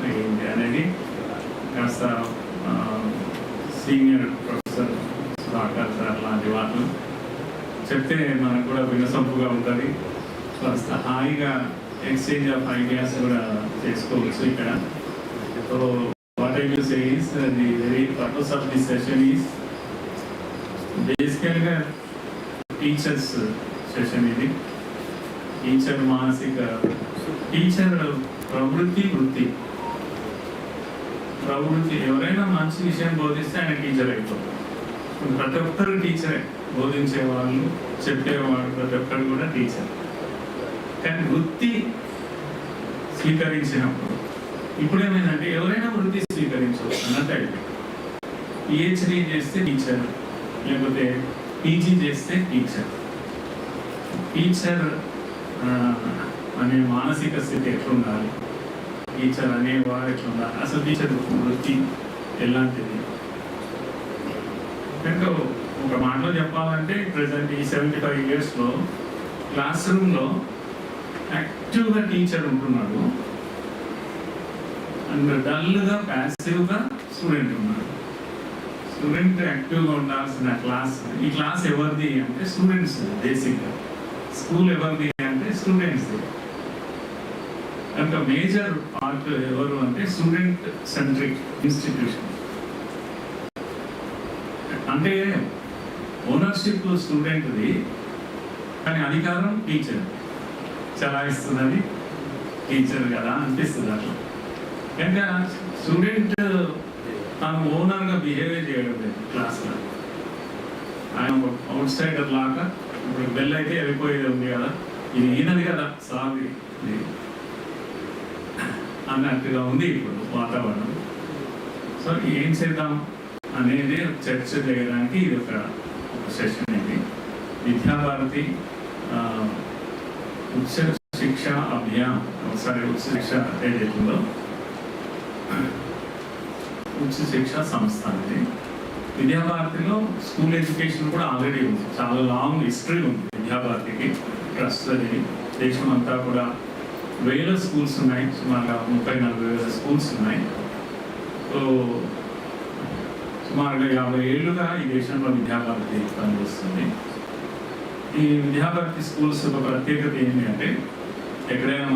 అంటే ఏంటి అనేది కాస్త సీనియర్ ప్రొఫెసర్ సుధాకర్ సార్ లాంటి వాళ్ళు చెప్తే మనకు కూడా వినసొంపుగా ఉంటుంది, కాస్త హాయిగా ఎక్స్చేంజ్ ఆఫ్ ఐడియాస్ కూడా చేసుకోవచ్చు ఇక్కడ. So what I will say is the very purpose of the session is బేసికల్గా టీచర్స్ సెషన్. ఇది టీచర్ మానసిక, టీచర్ ప్రవృత్తి, వృత్తి. ప్రవృత్తి ఎవరైనా మంచి విషయం బోధిస్తే ఆయన టీచర్ అయిపోతారు. ప్రతి ఒక్కరు టీచరే, బోధించేవాళ్ళు, చెప్పేవాళ్ళు ప్రతి ఒక్కరు కూడా టీచర్. కానీ వృత్తి స్వీకరించినప్పుడు ఇప్పుడు ఏమైందంటే ఎవరైనా వృత్తి స్వీకరించవచ్చు అన్నట్టు అయిపోయింది. పిహెచ్డీ చేస్తే టీచర్, లేకపోతే పీజీ చేస్తే టీచర్. టీచర్ అనే మానసిక స్థితి ఎట్లుండాలి, టీచర్ అనేవాడు ఎట్లుండాలి, అసలు టీచర్ వృత్తి ఎలాంటిది? కనుక ఒక మాటలో చెప్పాలంటే ప్రజెంట్ ఈ 75 yearsలో క్లాస్ రూమ్లో యాక్టివ్గా టీచర్ ఉంటున్నాడు, అండ్ డల్గా ప్యాసివ్గా స్టూడెంట్ ఉన్నాడు. స్టూడెంట్ యాక్టివ్గా ఉండాల్సిన క్లాస్, ఈ క్లాస్ ఎవరిది అంటే స్టూడెంట్స్. బేసిక్గా స్కూల్ ఎవరిది అంటే స్టూడెంట్స్. కనుక మేజర్ పార్ట్ ఎవరు అంటే స్టూడెంట్ సెంట్రిక్ ఇన్స్టిట్యూషన్. అంటే ఓనర్షిప్ స్టూడెంట్ది, కానీ అధికారం టీచర్ చలాయిస్తున్నది టీచర్ కదా అనిపిస్తుంది అట్లా. కనుక స్టూడెంట్ తాను ఓనర్గా బిహేవియర్ చేయడం లేదు క్లాస్లో. ఆయన ఒక అవుట్ సైడర్ లాగా, ఇప్పుడు బెల్ అయితే వెళ్ళిపోయేది ఉంది కదా, ఇది ఈయనది కదా సార్ అన్నట్టుగా ఉంది ఇప్పుడు వాతావరణం. సో ఏం చేద్దాం అనేది చర్చ చేయడానికి ఇది ఒక సెషన్. ఇది విద్యాభారతి ఉచ్చ శిక్ష అభియాన్, ఒకసారి ఉచ్చ శిక్ష ఏదైతుందో ఉచ్చ శిక్ష సంస్థాన్. ఇది విద్యాభారతిలో స్కూల్ ఎడ్యుకేషన్ కూడా ఆల్రెడీ ఉంది, చాలా లాంగ్ హిస్టరీ ఉంది విద్యాభారతికి. ట్రస్ట్ అది దేశం అంతా కూడా వేల స్కూల్స్ ఉన్నాయి, సుమారుగా 30-40 స్కూల్స్ ఉన్నాయి. సో సుమారుగా 50 ఏళ్ళుగా ఈ దేశంలో విద్యాభారతి పనిచేస్తుంది. ఈ విద్యాభారతి స్కూల్స్ ఒక ప్రత్యేకత ఏంటి అంటే, ఎక్కడైనా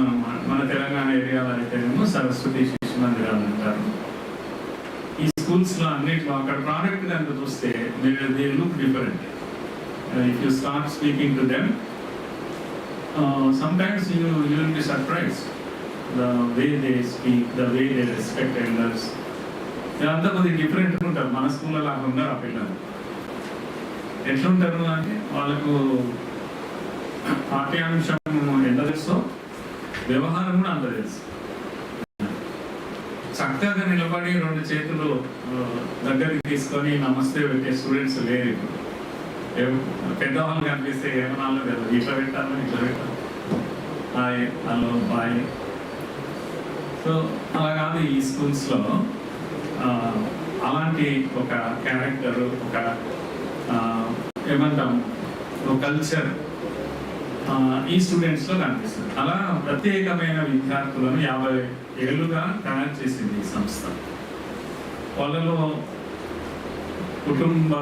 మన తెలంగాణ ఏరియాలో అయితేనేమో సరస్వతి శిశు మందిరాలు అంటారు. ఈ స్కూల్స్లో అన్నిట్లో అక్కడ ప్రోడక్ట్ కనుక చూస్తే they look different. If you start speaking to them, sometimes you will be surprised the way they speak, the way they respect elders. ఇదంతా కొద్దిగా డిఫరెంట్ ఉంటారు. మన స్కూల్లో లాగా ఉన్నారు ఆ పిల్లలు. ఎట్లుంటారు అంటే వాళ్ళకు పాఠ్యాంశం ఎంత తెలుసో వ్యవహారం కూడా అంత తెలుసు. చక్కగా నిలబడి 2 చేతులు దగ్గరికి తీసుకొని నమస్తే పెట్టే స్టూడెంట్స్ లేరు ఇప్పుడు. పెద్దవాళ్ళు కనిపిస్తే ఏమనాలో కదా, ఇట్లా పెట్టాలి, ఇట్లా పెట్టాలి, హాయ్, హలో, బాయ్. సో అలా కాదు ఈ స్కూల్స్లో. అలాంటి ఒక క్యారెక్టర్, ఒక ఏమంటాం, ఒక కల్చర్ ఈ స్టూడెంట్స్లో కనిపిస్తుంది. అలా ప్రత్యేకమైన విద్యార్థులను 50 ఏళ్ళుగా తయారు చేసింది ఈ సంస్థ. వాళ్ళలో కుటుంబ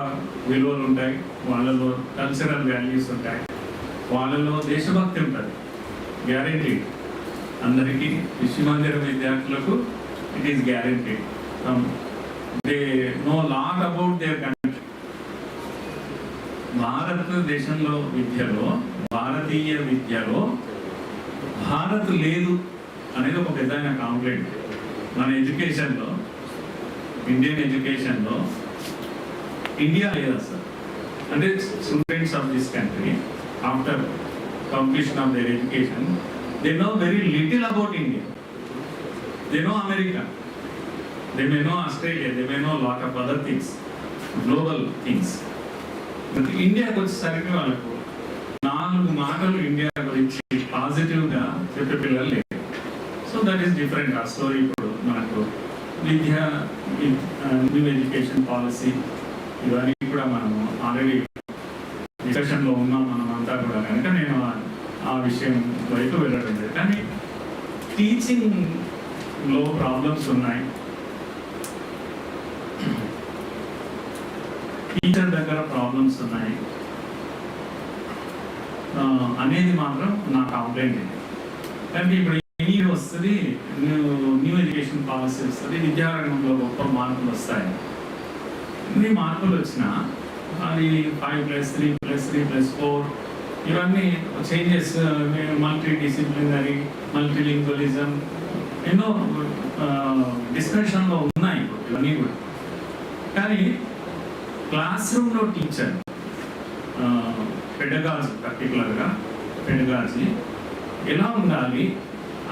విలువలు ఉంటాయి, వాళ్ళలో కల్చరల్ వాల్యూస్ ఉంటాయి, వాళ్ళలో దేశభక్తి ఉంటుంది. గ్యారెంటీ అందరికీ శిశు మందిర విద్యార్థులకు it is guarantee. They know lot about their country. భారతదేశంలో విద్యలో, భారతీయ విద్యలో భారత్ లేదు అనేది ఒక పెద్ద కాంప్లైంట్. మన ఎడ్యుకేషన్లో, ఇండియన్ ఎడ్యుకేషన్లో ఇండియా లేదా సార్? అంటే students of this country after completion of their education, they know very little about India. They know America, they may know Australia, they may know a lot of other things, global things. But India వచ్చేసరికి వాళ్ళకు 4 మాటలు India గురించి పాజిటివ్గా చెప్పే పిల్లలు లేదు. So that is different. ఆ story ఇప్పుడు మనకు విద్య, న్యూ ఎడ్యుకేషన్ పాలసీ, ఇవన్నీ కూడా మనము ఆల్రెడీ డిస్కషన్లో ఉన్నాం మనం అంతా కూడా. కనుక నేను ఆ విషయం వైపు వెళ్ళడం లేదు. కానీ టీచింగ్ లో ప్రాబ్లమ్స్ ఉన్నాయి, టీచర్ దగ్గర ప్రాబ్లమ్స్ ఉన్నాయి అనేది మాత్రం నా కంప్లైంట్ ఇది. కానీ ఇప్పుడు ఎనీ వస్తుంది, న్యూ ఎడ్యుకేషన్ పాలసీ వస్తుంది, విద్యారంగంలో గొప్ప మార్పులు వస్తాయి. ఇన్ని మార్పులు వచ్చినా అది 5+3+3+4 ఇవన్నీ చేంజెస్, మల్టీ డిసిప్లినరీ, మల్టీలింగ్వలిజం ఎన్నో డిస్కషన్లో ఉన్నాయి ఇవన్నీ కూడా. కానీ క్లాస్ రూమ్లో టీచర్ పెడగాజీ, పర్టికులర్గా పెడగాజీ ఎలా ఉండాలి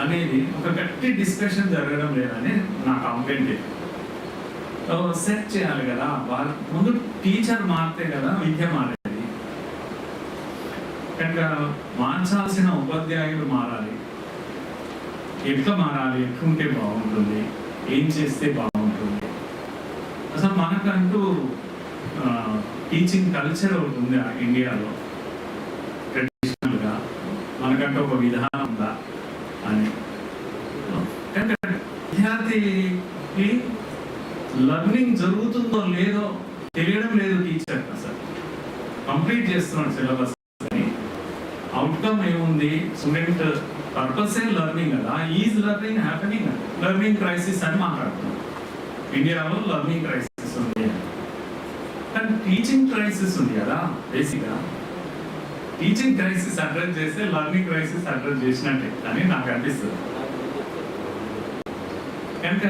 అనేది ఒక గట్టి డిస్కషన్ జరగడం లేదని నా కంప్లైంట్. సెట్ చేయాలి కదా, ముందు టీచర్ మారితే కదా విద్య మారేది. కనుక మార్చాల్సిన ఉపాధ్యాయులు మారాలి. ఎట్లా మారాలి, ఎట్లుంటే బాగుంటుంది, ఏం చేస్తే బాగుంటుంది. అసలు మనకంటూ టీచింగ్ కల్చర్ ఒకటి ఉంది ఇండియాలో, ట్రెడిషనల్గా మనకంటూ ఒక విధానం ఉందా అని. కనుక విద్యార్థికి లర్నింగ్ జరుగుతుందో లేదో తెలియడం లేదు టీచర్. అసలు కంప్లీట్ చేస్తున్నాడు సిలబస్ అని, అవుట్కమ్ ఏముంది, స్టూడెంట్ పర్పసే లర్నింగ్ కదా, is learning happening. Learning crisis అని మాట్లాడుతున్నాం ఇండియాలో, లర్నింగ్ క్రైసిస్ ఉంది. కానీ టీచింగ్ క్రైసిస్ ఉంది కదా. బేసిక్గా టీచింగ్ క్రైసిస్ అడ్రస్ చేస్తే లర్నింగ్ క్రైసిస్ అడ్రస్ చేసినట్టే అని నాకు అనిపిస్తుంది. కనుక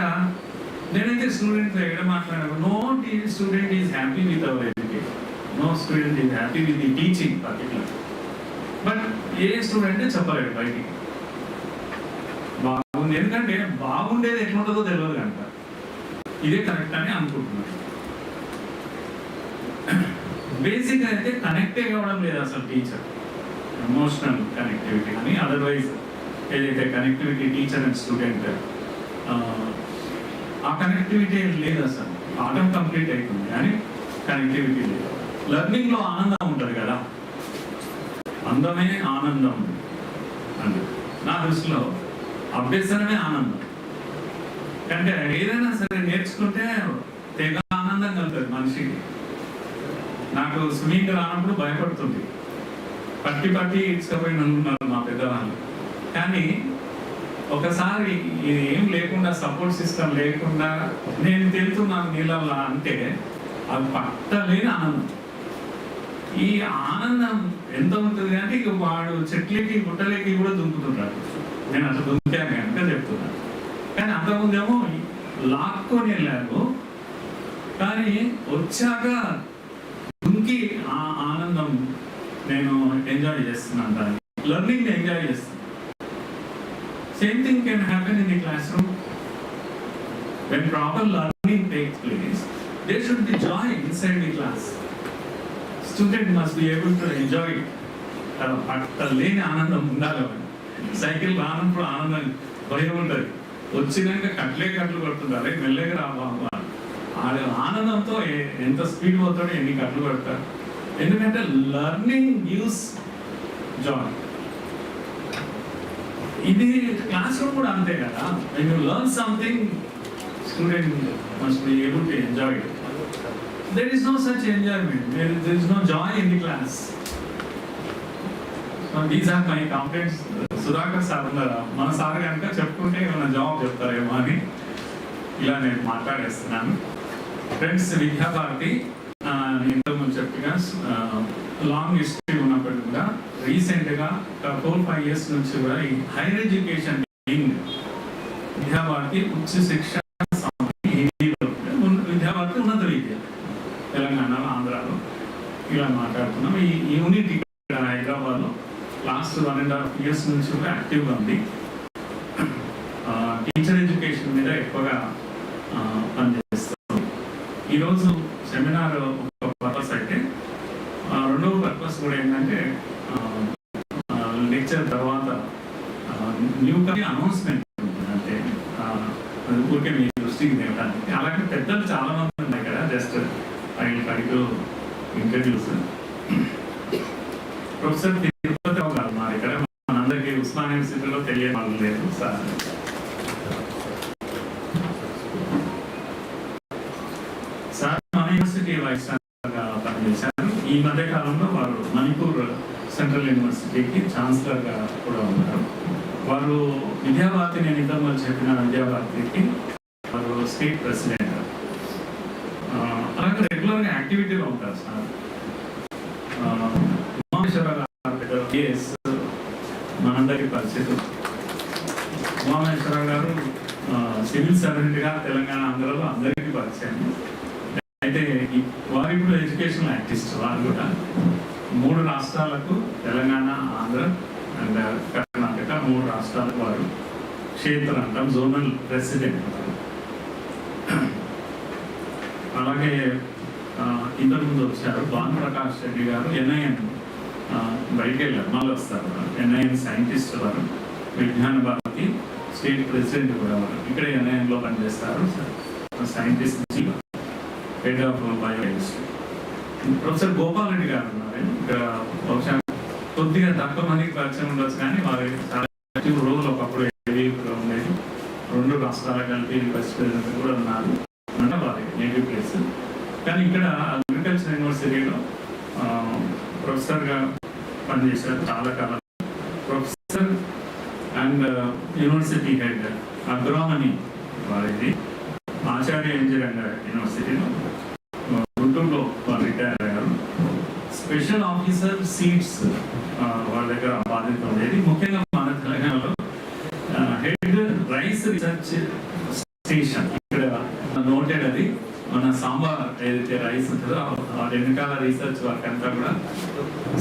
నేనైతే స్టూడెంట్తో ఎక్కడ మాట్లాడాను, no student is happy with our education, no student is happy with the teaching particular. But a student చెప్పలేడు బయటికి బాగుంది, ఎందుకంటే బాగుండేది ఎట్లుంటుందో తెలియదు కనుక ఇదే కరెక్ట్ అని అనుకుంటున్నాను. బేసిక్గా అయితే కనెక్టే కావడం లేదు అసలు టీచర్, ఎమోషనల్ కనెక్టివిటీ అని. అదర్వైజ్ ఏదైతే కనెక్టివిటీ టీచర్ అండ్ స్టూడెంట్, ఆ కనెక్టివిటీ లేదు అసలు. పాఠం కంప్లీట్ అవుతుంది కానీ కనెక్టివిటీ లేదు. లర్నింగ్లో ఆనందం ఉంటుంది కదా, అందమే ఆనందం అంటే నా దృష్టిలో అభ్యసనమే ఆనందం. అంటే ఏదైనా సరే నేర్చుకుంటే తెగ ఆనందం కలుగుతుంది మనిషికి. నాకు స్విమ్మింగ్ రానప్పుడు భయపడుతుంది, పట్టి ఇడ్చుకపోయిన ఉన్నారు మా పెద్దవాళ్ళు. కానీ ఒకసారి ఇది ఏం లేకుండా, సపోర్ట్ సిస్టమ్ లేకుండా నేను తెలుతున్నాను నీళ్ళల్లో అంటే అది పట్టలేని ఆనందం. ఈ ఆనందం ఎంత ఉంటుంది అంటే ఇక వాడు చెట్లకి గుట్టలకి కూడా దుంకుతుంటాడు. నేను అట్లా దుంకాను కనుక చెప్తున్నాను. కానీ అంతకుముందేమో లాక్కొని వెళ్ళాను, కానీ వచ్చాక దుంకి ఆ ఆనందం నేను ఎంజాయ్ చేస్తున్నాను, దాన్ని లర్నింగ్ ఎంజాయ్ చేస్తున్నాను. Same thing can happen in the classroom. When proper learning takes place, there should be joy inside the class. Student must be able to enjoy it. లేని ఆనందం ఉండాలి. సైకిల్ రానప్పుడు ఆనందం భయం ఉంటుంది, వచ్చినాక కట్లు కొడుతుంటారు, మెల్లగా రాబాబు ఆనందంతో ఎంత స్పీడ్ పోతాడో ఎన్ని కట్లు కొడతారు. ఎందుకంటే లర్నింగ్ గివ్స్ జాయ్. ఇది క్లాస్ రూమ్ కూడా అంతే కదా. when you learn something, student must be able to enjoy it. There is no such enjoyment, there is no joy in the class. So these are my complaints. Sudhakar sir ఉన్నారా, మన sir కనుక చెప్పుకుంటే ఏమైనా జవాబు చెప్తారేమో అని ఇలా నేను మాట్లాడేస్తున్నాను. ఫ్రెండ్స్, విద్యాభారతి ఇంతకుముందు చెప్పిన లాంగ్ హిస్టరీ ఉన్నప్పటికీ కూడా రీసెంట్గా 4-5 years నుంచి కూడా ఈ హైయర్ ఎడ్యుకేషన్ విద్యాభారతి ఉచ్చ శిక్ష విద్యాభారతి ఉన్నత విద్య తెలంగాణలో, ఆంధ్రాలో ఇలా మాట్లాడుతున్నాం. ఈ యూనిట్ ఇక్కడ హైదరాబాద్లో లాస్ట్ 1.5 years నుంచి కూడా యాక్టివ్గా ఉంది. టీచర్ ఎడ్యుకేషన్ మీద ఎక్కువగా పనిచేస్తాం. ఈరోజు సెమినార్ ఒక పర్పస్ అయితే, రెండవ పర్పస్ కూడా ఏంటంటే లెక్చర్ తర్వాత న్యూ అనౌన్స్మెంట్ అంటే ఊరికే మీ దృష్టికి తేవడానికి. అలాగే పెద్దలు చాలా మంది ఉన్నాయి కదా, జస్ట్ ఐదు ఇంట్రడ్యూస్. ప్రొఫెసర్ తిరుపతి గారు మా ఇక్కడ మనందరికీ ఉస్మానియా యూనివర్సిటీలో తెలియని వాళ్ళు లేదు సార్. సార్ మన యూనివర్సిటీ వైస్ ఛాన్సలర్గా పనిచేశారు. ఈ మధ్య కాలంలో వారు మణిపూర్ సెంట్రల్ యూనివర్సిటీకి ఛాన్సలర్గా కూడా ఉన్నారు. వారు విద్యాభారతి, నేను ఇంతకుముందు చెప్పిన విద్యాభారతికి వారు స్టేట్ ప్రెసిడెంట్. అలాగే రెగ్యులర్గా యాక్టివిటీలో ఉంటారు సార్. మనందరికీ పరిస్థితి ఉమామేశ్వరరావు గారు సివిల్ సర్వెంట్గా తెలంగాణ ఆంధ్రలో అందరికీ పరిచయం. అయితే వారు ఇప్పుడు ఎడ్యుకేషనల్ యాక్టివిస్ట్. వారు కూడా 3 రాష్ట్రాలకు, తెలంగాణ, ఆంధ్ర అండ్ కర్ణాటక 3 రాష్ట్రాలకు వారు క్షేత్ర అంటాం జోనల్ ప్రెసిడెంట్. అలాగే ఇంతకుముందు వచ్చారు భానుప్రకాష్ రెడ్డి గారు, ఎన్ఐఎన్ బయటికి వెళ్ళారు, మళ్ళీ వస్తారు. ఎన్ఐఎన్ సైంటిస్ట్ వారు, విజ్ఞాన భారతి స్టేట్ ప్రెసిడెంట్ కూడా వారు. ఇక్కడ ఎన్ఐఎన్లో పనిచేస్తారు. Scientist, head of biochemistry. Professor Gopal Reddy గారు ఉన్నారు. ఇక్కడ బహుశా కొద్దిగా తక్కువ మందికి పరిచయం ఉండొచ్చు, కానీ వారి యాక్టివ్ రోల్ ఒకప్పుడు ఉండేది. 2 రాష్ట్రాల కలిపి వైస్ ప్రెసిడెంట్ కూడా ఉన్నారు. వారి నేటివ్ ప్లేస్. కానీ ఇక్కడ అగ్రికల్చర్ యూనివర్సిటీలో ప్రొఫెసర్గా పనిచేశారు చాలా కాలం. ప్రొఫెసర్ అండ్ యూనివర్సిటీ హెడ్ అగ్రోమని వారిది. ఆచార్య ఇంజనీరింగ్ యూనివర్సిటీలో గుంటూరులో వారు రిటైర్ అయ్యారు. స్పెషల్ ఆఫీసర్ సీట్స్ వాళ్ళ దగ్గర బాధ్యత ఉండేది. ముఖ్యంగా మన తెలంగాణలో హెడ్ రైస్ రీసెర్చ్ స్టేషన్ ఇక్కడ నోటెడ్. అది మన సాంబార్ ఏదైతే రైస్ ఉంటుందో ఆ వెనకాల రీసెర్చ్ వర్క్ అంతా కూడా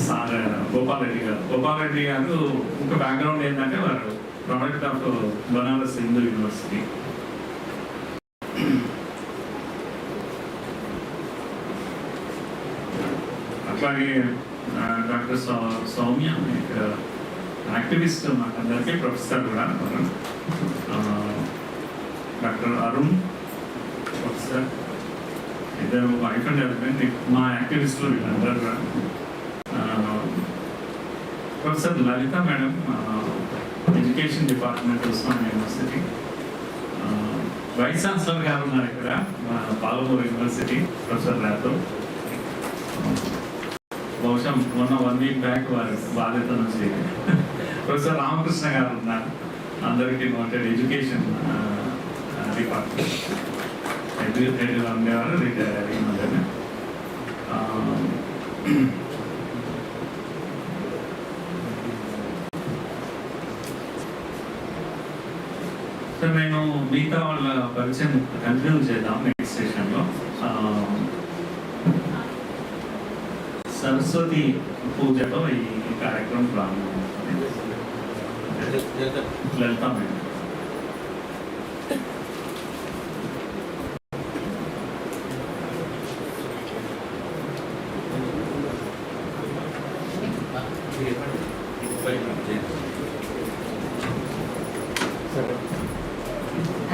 సార్ గోపాల్ రెడ్డి గారు ఒక బ్యాక్గ్రౌండ్ ఏంటంటే వారు product of Banaras Hindu university. అట్లాగే డాక్టర్ సౌమ్య ఇక్కడ యాక్టివిస్ట్ మాకందరికీ ప్రొఫెసర్ కూడా. డాక్టర్ అరుణ్ ప్రొఫెసర్, ఇద్దరు వైఫ్ అండ్ హస్బెండ్ మా యాక్టివిస్టులు వీళ్ళందరూ కూడా. Professor Lalitha madam education department Osmania university. Vice chancellor గారు ఉన్నారు ఇక్కడ పాలమూరు యూనివర్సిటీ ప్రొఫెసర్ రాతో. బహుశా మొన్న 1 వీక్ బ్యాక్ వారి బాధ్యత నుంచి ప్రొఫెసర్ రామకృష్ణ గారు ఉన్నారు. అందరికీ నోటెడ్ ఎడ్యుకేషన్ డిపార్ట్మెంట్ హెడ్గా ఉండేవారు, రిటైర్ అయ్యి మధ్యనే. సో నేను మిగతా వాళ్ళ పరిచయం కంటిన్యూ చేద్దాం నెక్స్ట్ సెషన్లో. సరస్వతి పూజతో ఈ కార్యక్రమం ప్రారంభమవుతుంది. లలిత మేడం.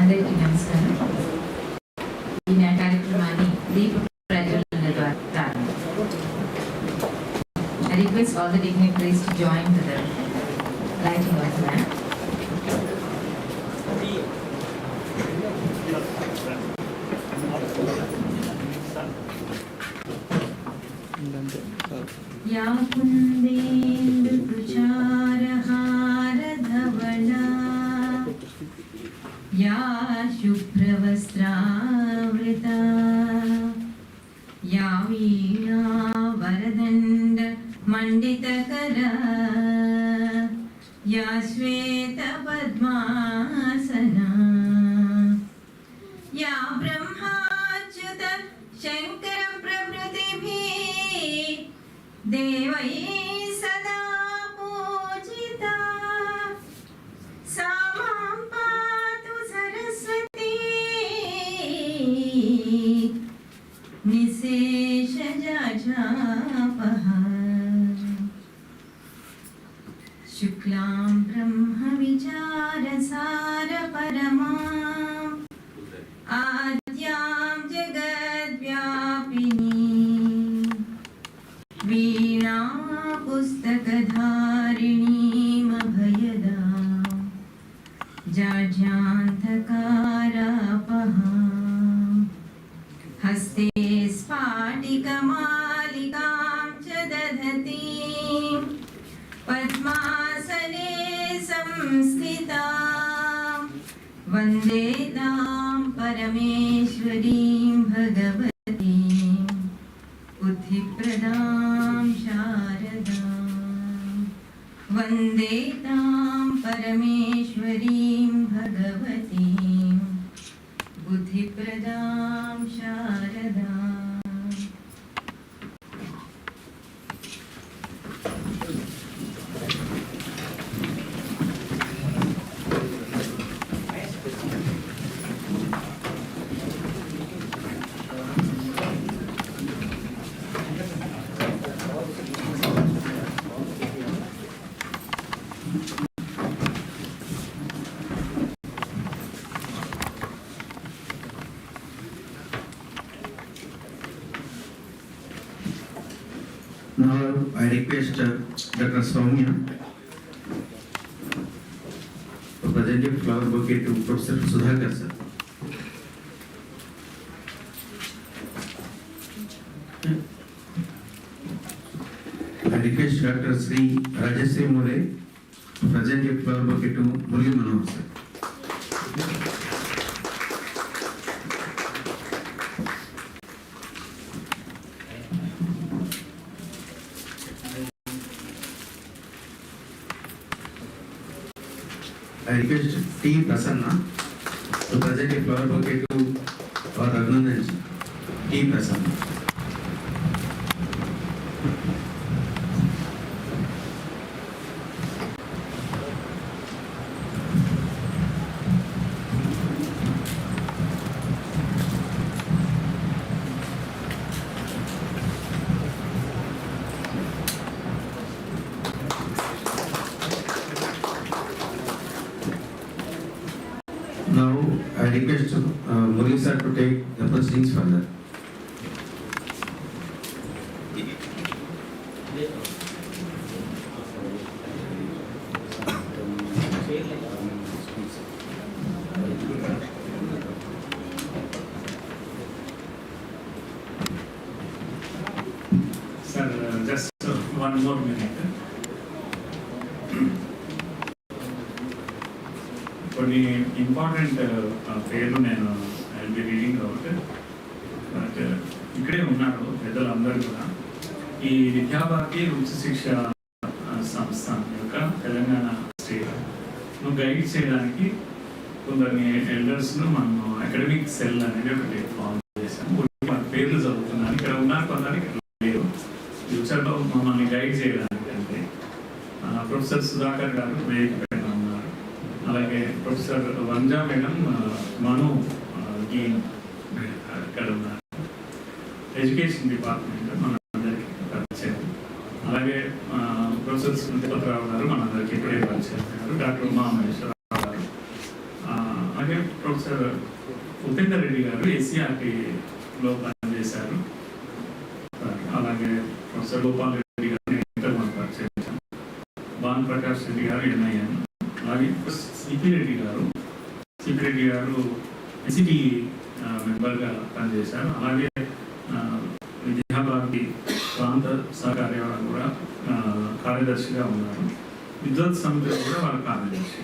అందరికీ నమస్కారం. ఈ కార్యక్రమాన్ని దీప ప్రజ్వలన ద్వారా ప్రారంభించారు. I request all the dignitaries to join to the lighting of the lamp. या कुन्देन्दु तुषारहार धवला या शुभ्रवस्त्रावृता या वीणा वरदण्ड मण्डितकरा या श्वेतपद्मासना या ब्रह्माच्युत शङ्कर प्रभृतिभिः देवैः सदा पूजिता सा मां पातु सरस्वती निशेषजापः हस्ते स्फाटिकमालिकां च दधतीं पद्मासने संस्थितां वन्दे तां परमेश्वरीं भगवतीं बुद्धिप्रदां शारदां वन्दे तां परमेश्वरीं भगवतीं बुद्धिप्रदां शारदां. Now I request Dr. Soumya to present a flower bouquet to Professor Sudhakar sir. I request Dr. Sri Rajasri Mole to present a flower bouquet to Murli Manohar sir. I request T. Prasanna to present a flower bouquet to our Raghunath ji. T. Prasanna. Now I request Murli sir to take the proceedings further. Sir, just one more minute. కొన్ని important పేర్లు నేను I be reading out. But ఇక్కడే ఉన్నారు పెద్దలు అందరూ కూడా. ఈ విద్యాభారతి ఉచ్చ శిక్ష సంస్థాన్ యొక్క తెలంగాణ స్టేట్ను గైడ్ చేయడానికి కొందరిని ఎల్డర్స్ను మనం అకాడమిక్ సెల్ అనేది ఒకటి ఫామ్ చేశాము. మన పేర్లు చదువుతున్నాను. ఇక్కడ ఉన్నారు కొందరు, ఇక్కడ లేరు. ఫ్యూచర్లో మమ్మల్ని గైడ్ చేయడానికి అంటే ప్రొఫెసర్ సుధాకర్ గారు వేదిక పైన ఉన్నారు. అలాగే ప్రొఫెసర్ వంజా మేడం, మను గీన్ ఇక్కడ ఉన్నారు. ఎడ్యుకేషన్ డిపార్ట్మెంట్ మనందరికీ పరిచయం. అలాగే ప్రొఫెసర్ స్మృతిపతిరావు గారు మనందరికీ ఇప్పుడే పరిచయం అయ్యారు. డాక్టర్ ఉమామహేశ్వరరావు గారు, అలాగే ప్రొఫెసర్ ఉపేందర్ రెడ్డి గారు ఎస్సీఆర్టీలో పనిచేశారు. అలాగే ప్రొఫెసర్ గోపాల్ రెడ్డి గారు ఇంటర్ మనం పరిచయం చేశాం. భాను ప్రకాష్ రెడ్డి గారు ఎన్ఐఎన్. అలాగే సిపి రెడ్డి గారు ఎన్సిటి మెంబర్గా పనిచేశారు. అలాగే విద్యాభారతి ప్రాంత సహకార్యవాహం కూడా కార్యదర్శిగా ఉన్నారు. విద్వత్ సమితిలో కూడా వారు కార్యదర్శి.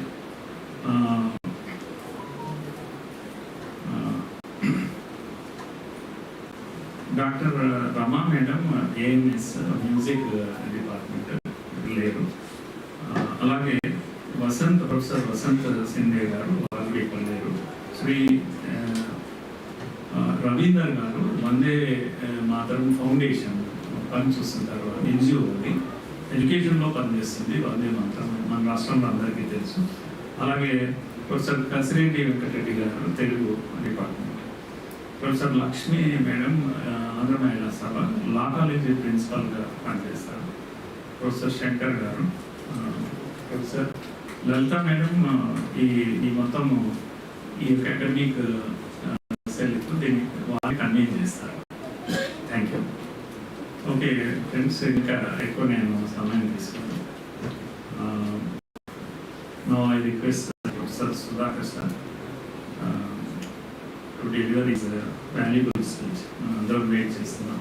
డాక్టర్ రమా మేడం ఏఎన్ఎస్ మ్యూజిక్ డిపార్ట్మెంట్ లేరు. అలాగే ప్రొఫెసర్ వసంత్ సింధే గారు వారు ఇక్కడ లేరు. శ్రీ రవీందర్ గారు వందే మాతరం ఫౌండేషన్ పని చూస్తుంటారు. ఎన్జిఓ అది ఎడ్యుకేషన్లో పనిచేస్తుంది. వందే మాతరం మన రాష్ట్రంలో అందరికీ తెలుసు. అలాగే ప్రొఫెసర్ కసిరెడ్డి వెంకటరెడ్డి గారు Telugu department. Professor Lakshmi madam Andhra మహిళా సభ లా కాలేజీ ప్రిన్సిపల్గా పనిచేస్తారు. ప్రొఫెసర్ శంకర్ గారు, ప్రొఫెసర్ లలిత మేడం ఈ మొత్తం ఈ అకాడమిక్ సెల్ దీన్ని వారికి అన్వయం చేస్తారు. Thank you. ఓకే ఫ్రెండ్స్, ఇంకా ఎక్కువ నేను సమయం తీసుకున్నాను. No I request professor Sudhakar sir to deliver his valuable speech. అందరం వెయిట్ చేస్తున్నాం.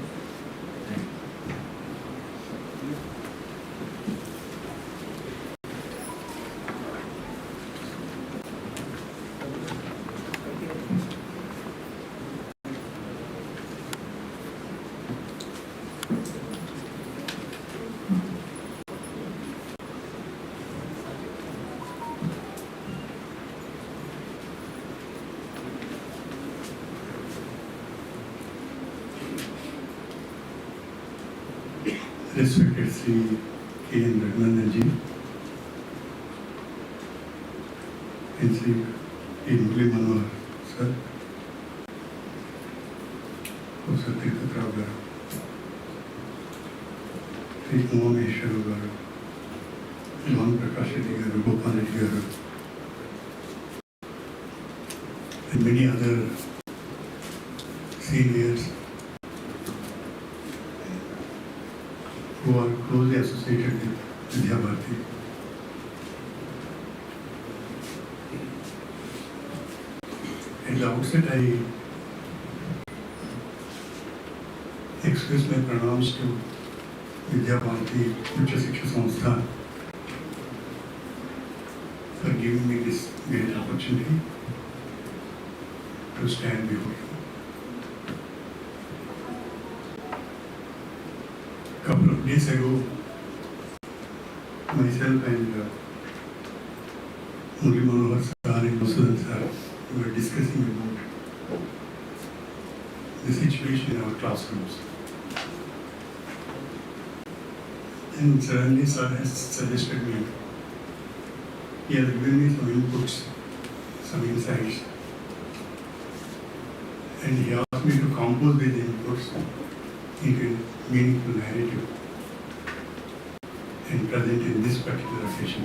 Respected Sri K.N. Raghunandanji and Sri Murli Manohar sir, Professor Tirthaprabhu garu, Sri Umameshwaru garu, Mohan Prakash Reddy garu, Gopal Reddy garu, and many other seniors who are closely associated with Vidya Bharati. At the outset, I express my pranams to Vidya Bharati Uchcha Shiksha Sansthan for giving me this great opportunity to stand before you. Couple of days ago, myself and Murli Manohar sir and Masudan sir were discussing about the situation in our classrooms. And suddenly sir has suggested me, he has given me some inputs, some insights, and he asked me to compose these inputs into a meaningful narrative and present in this particular occasion.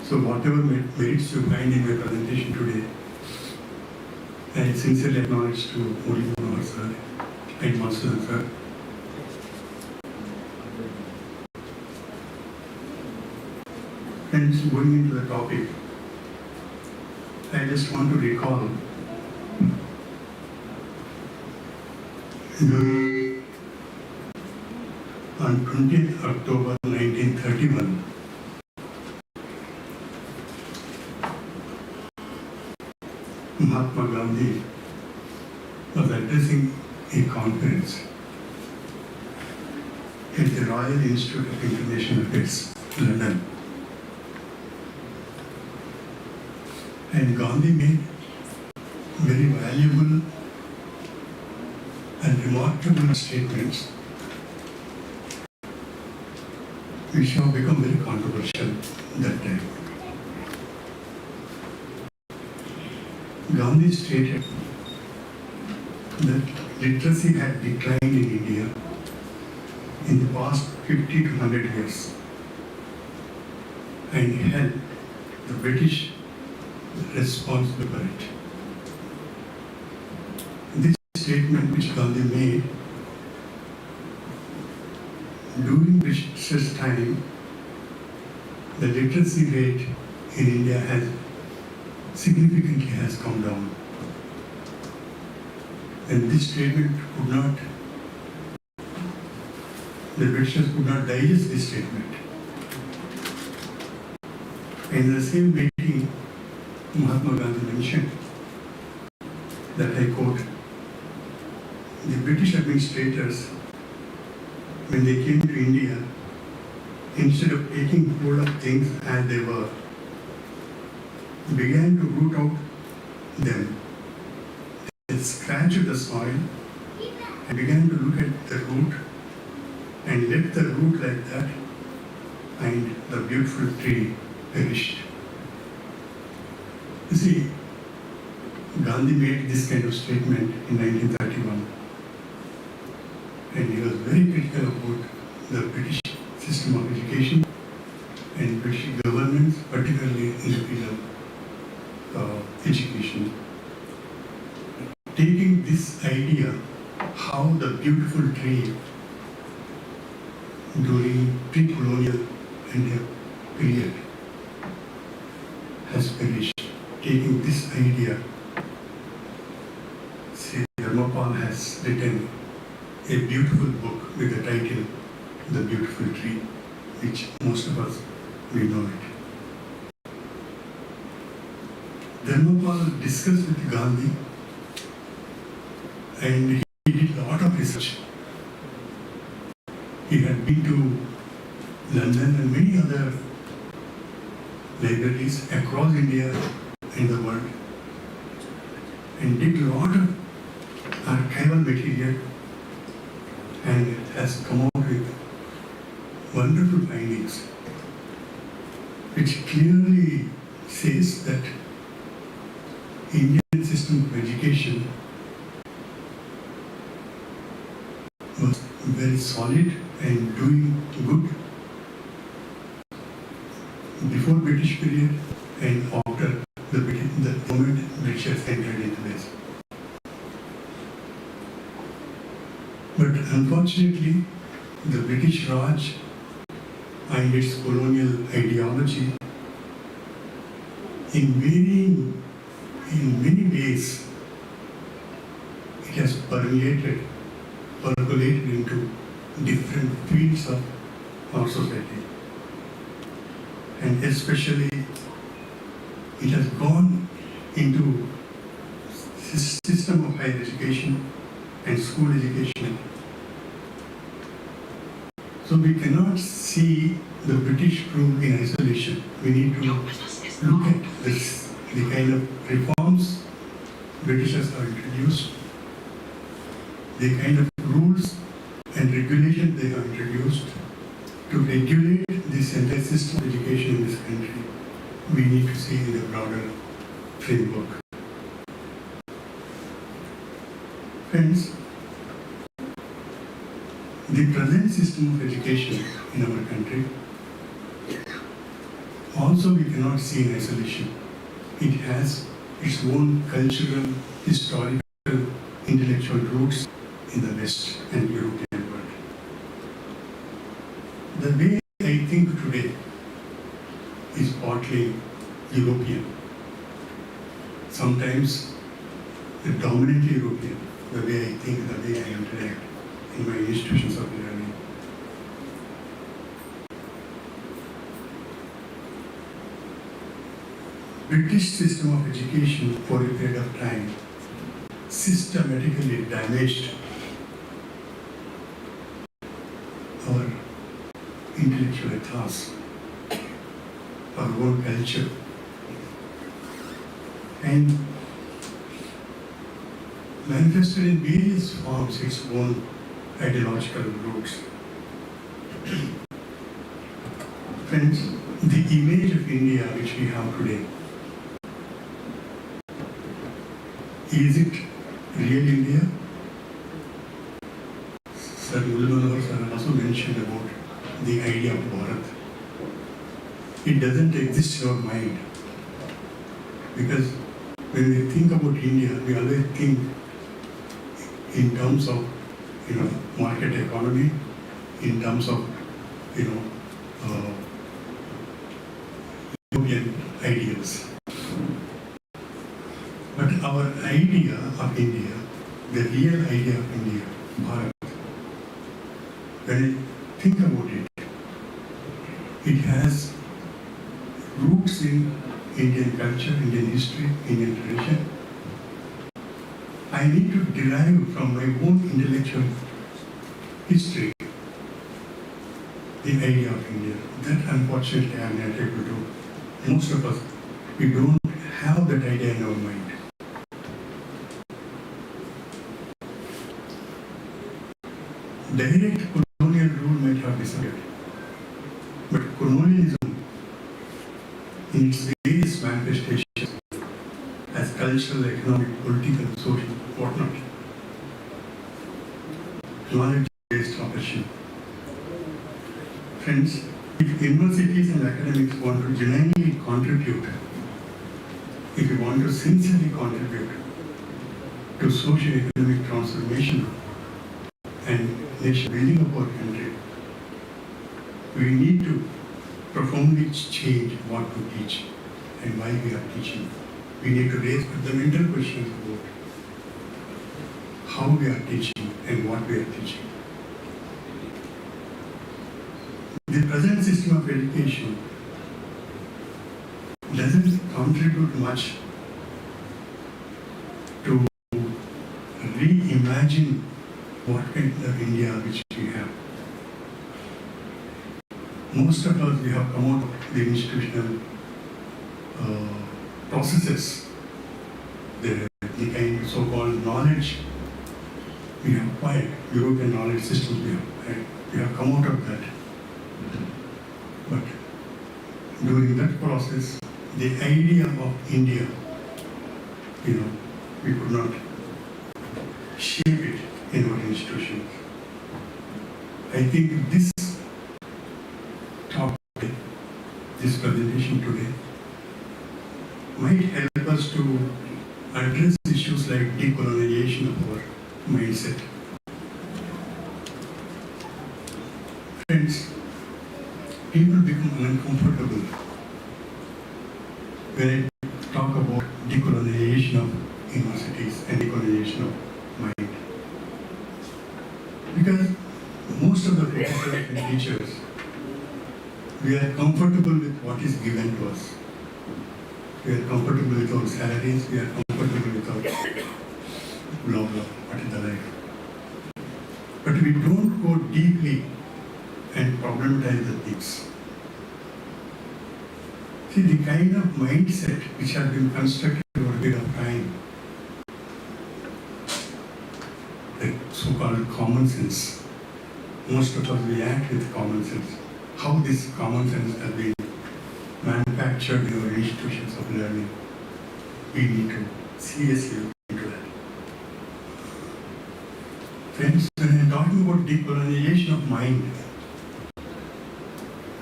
So whatever merits you find in my presentation today, I sincerely acknowledge to Murli Manohar sir and Masudan sir. And going into the topic, I just want to recall on 20th October 1931, Mahatma Gandhi was addressing a conference at the Royal Institute of International Affairs, London. And Gandhi made very valuable and remarkable statements which have become very controversial that time. Gandhi stated that literacy had declined in India in the past 50 to 100 years and held the British responsible for it. This statement which Gandhi made during British time, the literacy rate in India has significantly come down. And this statement the Britishers could not digest this statement. In the same meeting, Mahatma Gandhi mentioned that, I quote, the British administrators, when they came to India, instead of taking hold of things as they were, began to root out them. They scratched the soil and began to look at the root and left the root like that, and the beautiful tree perished. You see, Gandhi made this kind of statement in 1931, and he was very critical about the British system of education and British governance, particularly in the field of education. Taking this idea, how the beautiful tree during pre-colonial India period has perished, taking this idea, Sri Dharmapal has written a beautiful book with the title The Beautiful Tree, which most of us, we know it. Dharmapal discussed with Gandhi and he did a lot of research. He had been to London and many other libraries across India and the world and did a lot of archival material and has come out with wonderful findings which clearly says that Indian system of education was very solid and doing good before British period and after the moment British entered into this. But unfortunately, the British Raj and its colonial ideology in many ways it has percolated into different fields of our society. And especially it has gone into system of higher education and school education. So we cannot see the British rule in isolation. We need to look at this, the kind of reforms Britishers have introduced, the kind of rules and regulations they have introduced to regulate this entire system of education in this country. We need to see in a broader framework. Friends, the present system of education in our country also we cannot see in isolation. It has its own cultural, historical, intellectual roots in the West and European world. The way I think today is partly European, sometimes dominantly European, the way I think, the way I interact in my institutions of learning. British system of education for a period of time systematically damaged our intellectual ethos, our own culture, and manifested in various forms its own ideological roots. Friends, the image of India which we have today, is it real India? Sir Mulmanahar sir also mentioned about the idea of Bharat. It doesn't exist in our mind because when we think about India, we always think in terms of market economy, in terms of European ideals. But our idea of India, the real idea of India, Bharat, when I think about it, it has roots in Indian culture, Indian history, Indian tradition. I need to derive from my own intellectual history the idea of India. That unfortunately I am not able to. Most of us, we don't have that idea in our mind. Direct colonial rule might have disappeared, but colonialism in its various manifestations as cultural, economic, political, social, whatnot, knowledge-based oppression. Friends, if universities and academics want to genuinely contribute, if we want to sincerely contribute to socio-economic transformation and nation building of our country, we need to profoundly change what we teach and why we are teaching. we need to raise fundamental questions about how we are teaching and what we are teaching. The present system of education doesn't contribute much to reimagine what kind of India which we have. Most of us, we have come out of the institutional processes, the kind of so-called knowledge we have acquired, European knowledge systems we have acquired. We have come out of that. But during that process, the idea of India, we could not shape it in our institutions. I think this talk, this presentation today, might help us to address issues like decolonization of our mindset. Friends, people become uncomfortable when I talk about decolonization of universities and decolonization of mind. Because most of the professors and teachers, we are comfortable with what is given to us. We are comfortable with our salaries, we are comfortable with our blah blah, what is the life. But we don't go deeply and problematize the things. See, the kind of mindset which has been constructed over a period of time, the so-called common sense, most of us we act with common sense. How this common sense has been manufactured in our institutions of learning, we need to seriously look into that. Friends, when I am talking about decolonization of mind,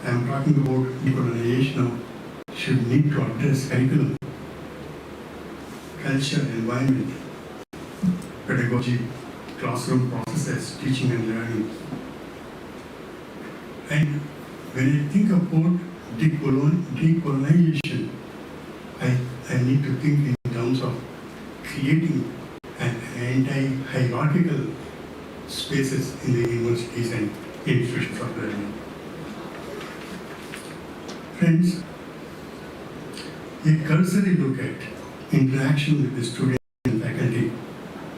I am talking about decolonization of should need to address curriculum, culture, environment, pedagogy, classroom processes, teaching and learning. And when I think about decolonization, I need to think in terms of creating an anti-hierarchical spaces in the universities and institutions of learning. Friends, a cursory look at interaction with the students and faculty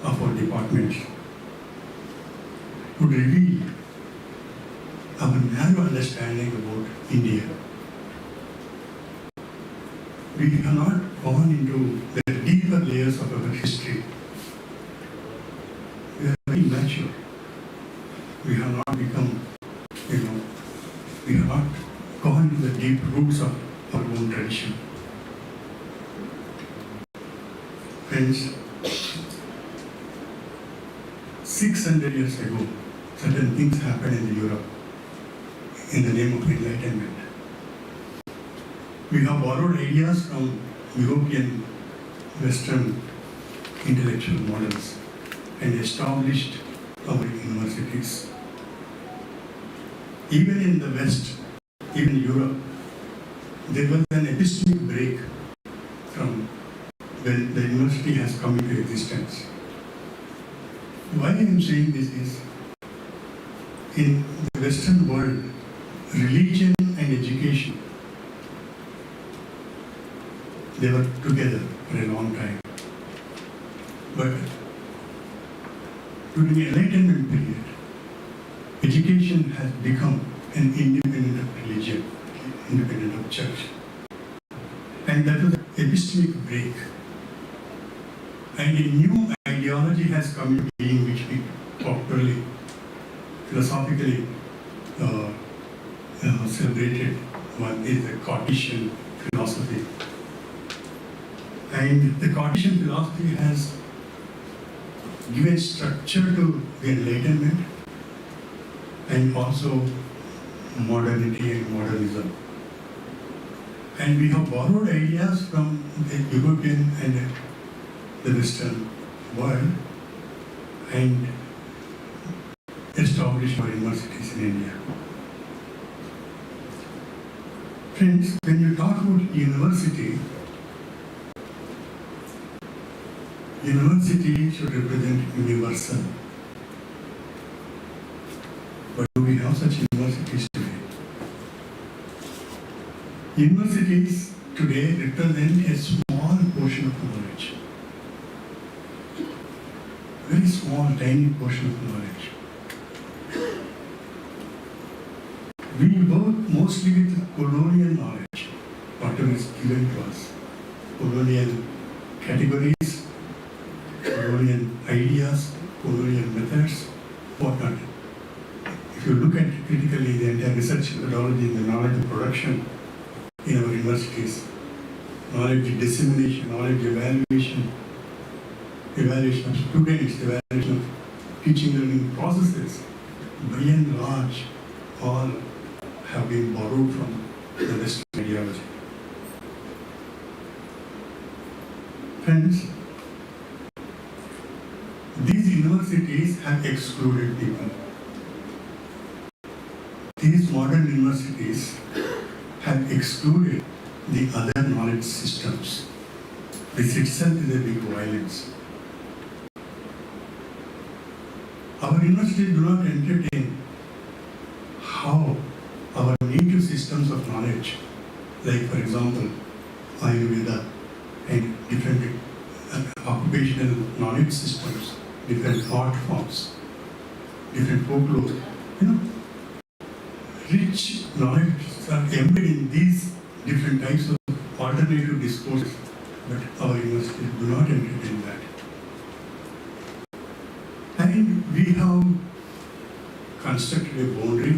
of our departments would reveal our narrow understanding about India. We have not gone into the deeper layers of our history. We are very immature. We have not become, we have not gone to the deep roots of our own tradition. Friends, 600 years ago, certain things happened in Europe in the name of enlightenment. We have borrowed ideas from European Western intellectual models and established our universities. Even in the West, even Europe, there was an epistemic break from when the university has come into existence. Why I am saying this is, in the Western world, religion and education, they were together for a long time. But during the Enlightenment period, education has become an independent of religion, independent of church. And that was an epistemic break. And a new ideology has come into being, which we popularly, philosophically celebrated. One is the Cartesian philosophy. And the Cartesian philosophy has given structure to the Enlightenment and also modernity and modernism. And we have borrowed ideas from the European and the Western world and established our universities in India. Friends, when you talk about university, University should represent universal. But do we have such universities today? Universities today represent a small portion of knowledge. Very small, tiny portion of knowledge. We work mostly with colonial knowledge, whatever is given to us. Colonial categories, colonial ideas, colonial methods, whatnot. If you look at critically the entire research methodology in the knowledge production in our universities, knowledge dissemination, knowledge evaluation, evaluation of students, evaluation of teaching learning processes, by and large, all have been borrowed from the Western ideology. Friends, these universities have excluded people. These modern universities have excluded the other knowledge systems. This itself is a big violence. Our universities do not entertain how our native systems of knowledge, like for example, Ayurveda and different occupational knowledge systems, different art forms, different folklore, rich knowledge are embedded in these different types of alternative discourses, but our universities do not entertain that. And we have constructed a boundary.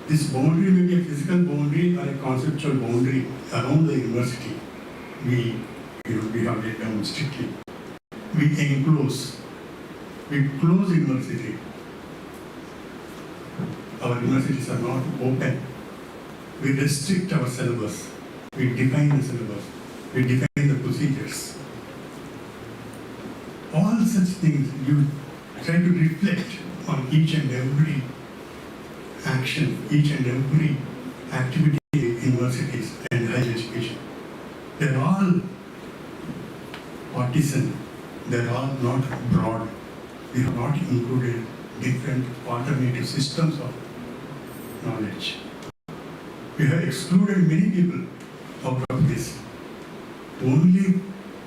This boundary may be a physical boundary or a conceptual boundary around the university. We have it down strictly. We enclose. We close university. Our universities are not open. We restrict our syllabus. We define the syllabus. We define the procedures. All such things you try to reflect on each and every action, each and every activity in universities and higher education. They're all partisan. They're all not broad. We have not included different alternative systems of knowledge. We have excluded many people out of this. Only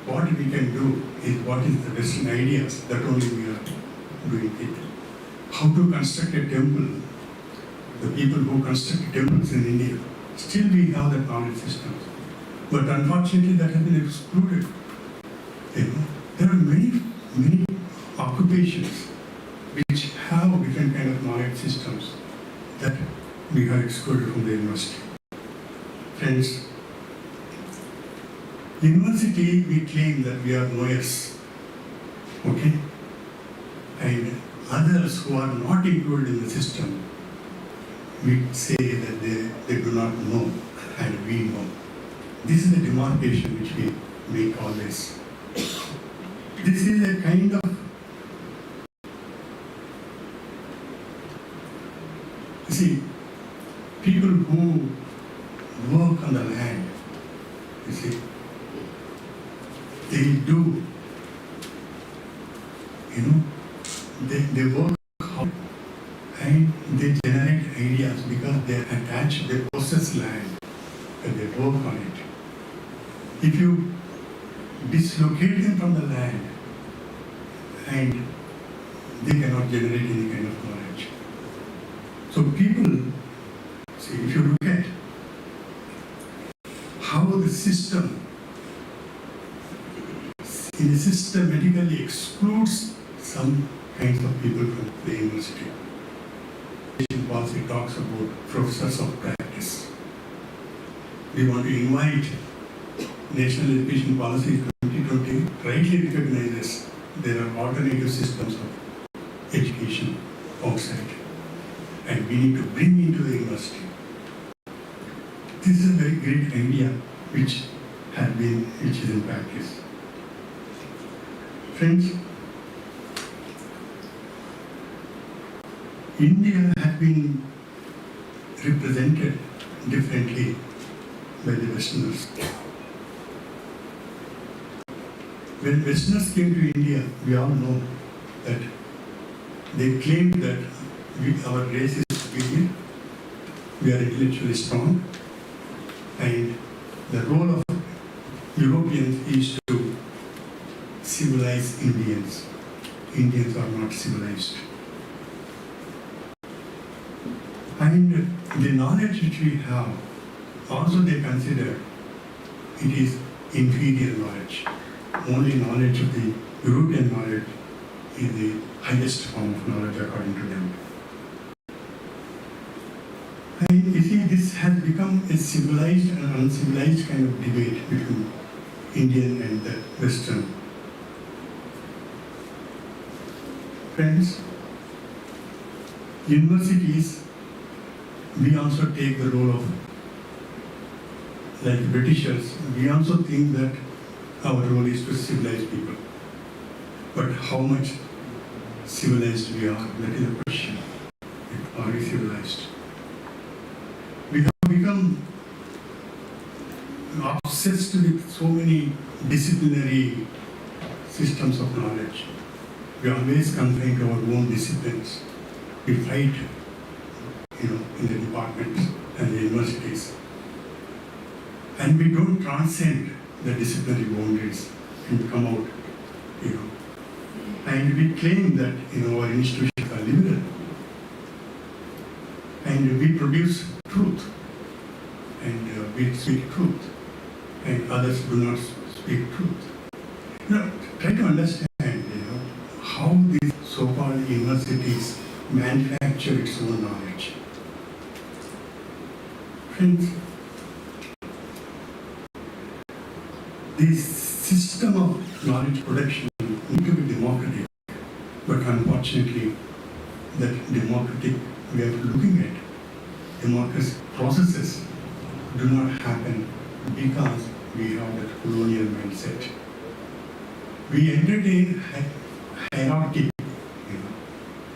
what we can do is what is the Western ideas, that only we are doing it. How to construct a temple. The people who construct temples in India, still we have the knowledge systems. But unfortunately that has been excluded. There are many occupations which have different kind of knowledge systems that we have excluded from the university. Friends, university we claim that we are knowers, okay? And others who are not included in the system, we say that they do not know and we know. This is a demarcation which we make always. This is a kind of people who work on the land, they do, they work hard and they generate ideas because they attach, they possess land and they work on it. If you dislocate them from the land and they cannot generate any kind of knowledge. So people, if you look at how the system systematically excludes some kinds of people from the university. Education policy talks about professors of practice. We want to invite National Education Policy 2020 rightly recognizes there are alternative systems of education outside, and we need to bring into the university. This is a very great idea which is in practice. Friends, India has been represented differently by the Westerners. when Westerners came to India, we all know that they claimed that our race is superior, we are intellectually strong, and the role of Europeans is to civilize Indians. Indians are not civilized. And the knowledge which we have, also they consider it is inferior knowledge. Only knowledge of the European knowledge is the highest form of knowledge according to them. And you see, this has become a civilized and uncivilized kind of debate between Indian and the Western. Friends, universities, we also take the role of, like Britishers, we also think that our role is to civilize people. But how much civilized we are, that is the question. Are we civilized? We have become obsessed with so many disciplinary systems of knowledge. We are always confined to our own disciplines. We fight, in the departments and the universities. And we don't transcend the disciplinary boundaries and come out, And we claim that, our institutions are liberal. And we produce truth. And we speak truth. And others do not speak truth. Try to understand, how these so-called universities manufacture its own knowledge. Friends, this system of knowledge production needs to be democratic, but unfortunately, that democratic way of looking at democracy processes do not happen because we have that colonial mindset. We entertain hierarchy.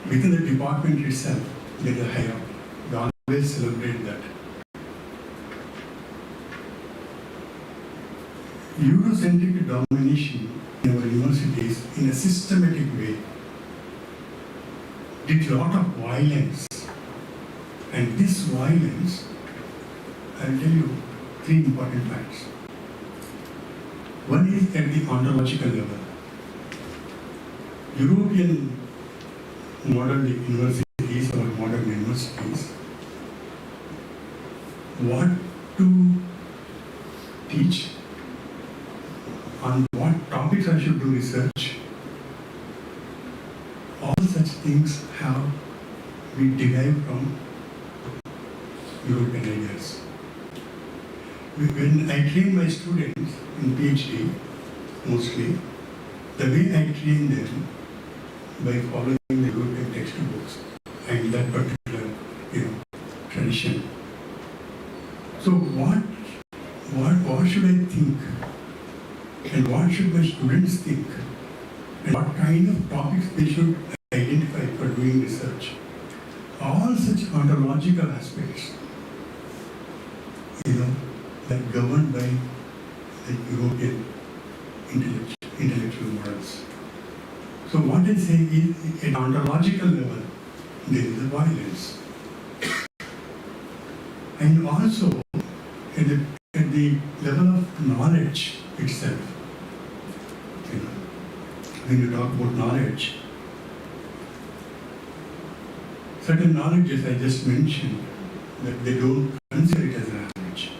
Within the department itself, there is a hierarchy. We always celebrate that. Eurocentric domination in our universities in a systematic way did a lot of violence. And this violence, I will tell you 3 important facts. One is at the ontological level. European modern universities or modern universities want to teach on what topics I should do research. All such things have been derived from European ideas. When I train my students in PhD, mostly, the way I train them by following the European textbooks and that particular, tradition. So what should I think? And what should my students think? And what kind of topics they should identify for doing research? All such ontological aspects, that governed by the European intellectual models. So what I say is, at ontological level, there is a violence. And also, at the level of knowledge itself, when you talk about knowledge, certain knowledges I just mentioned, that they don't consider it as knowledge.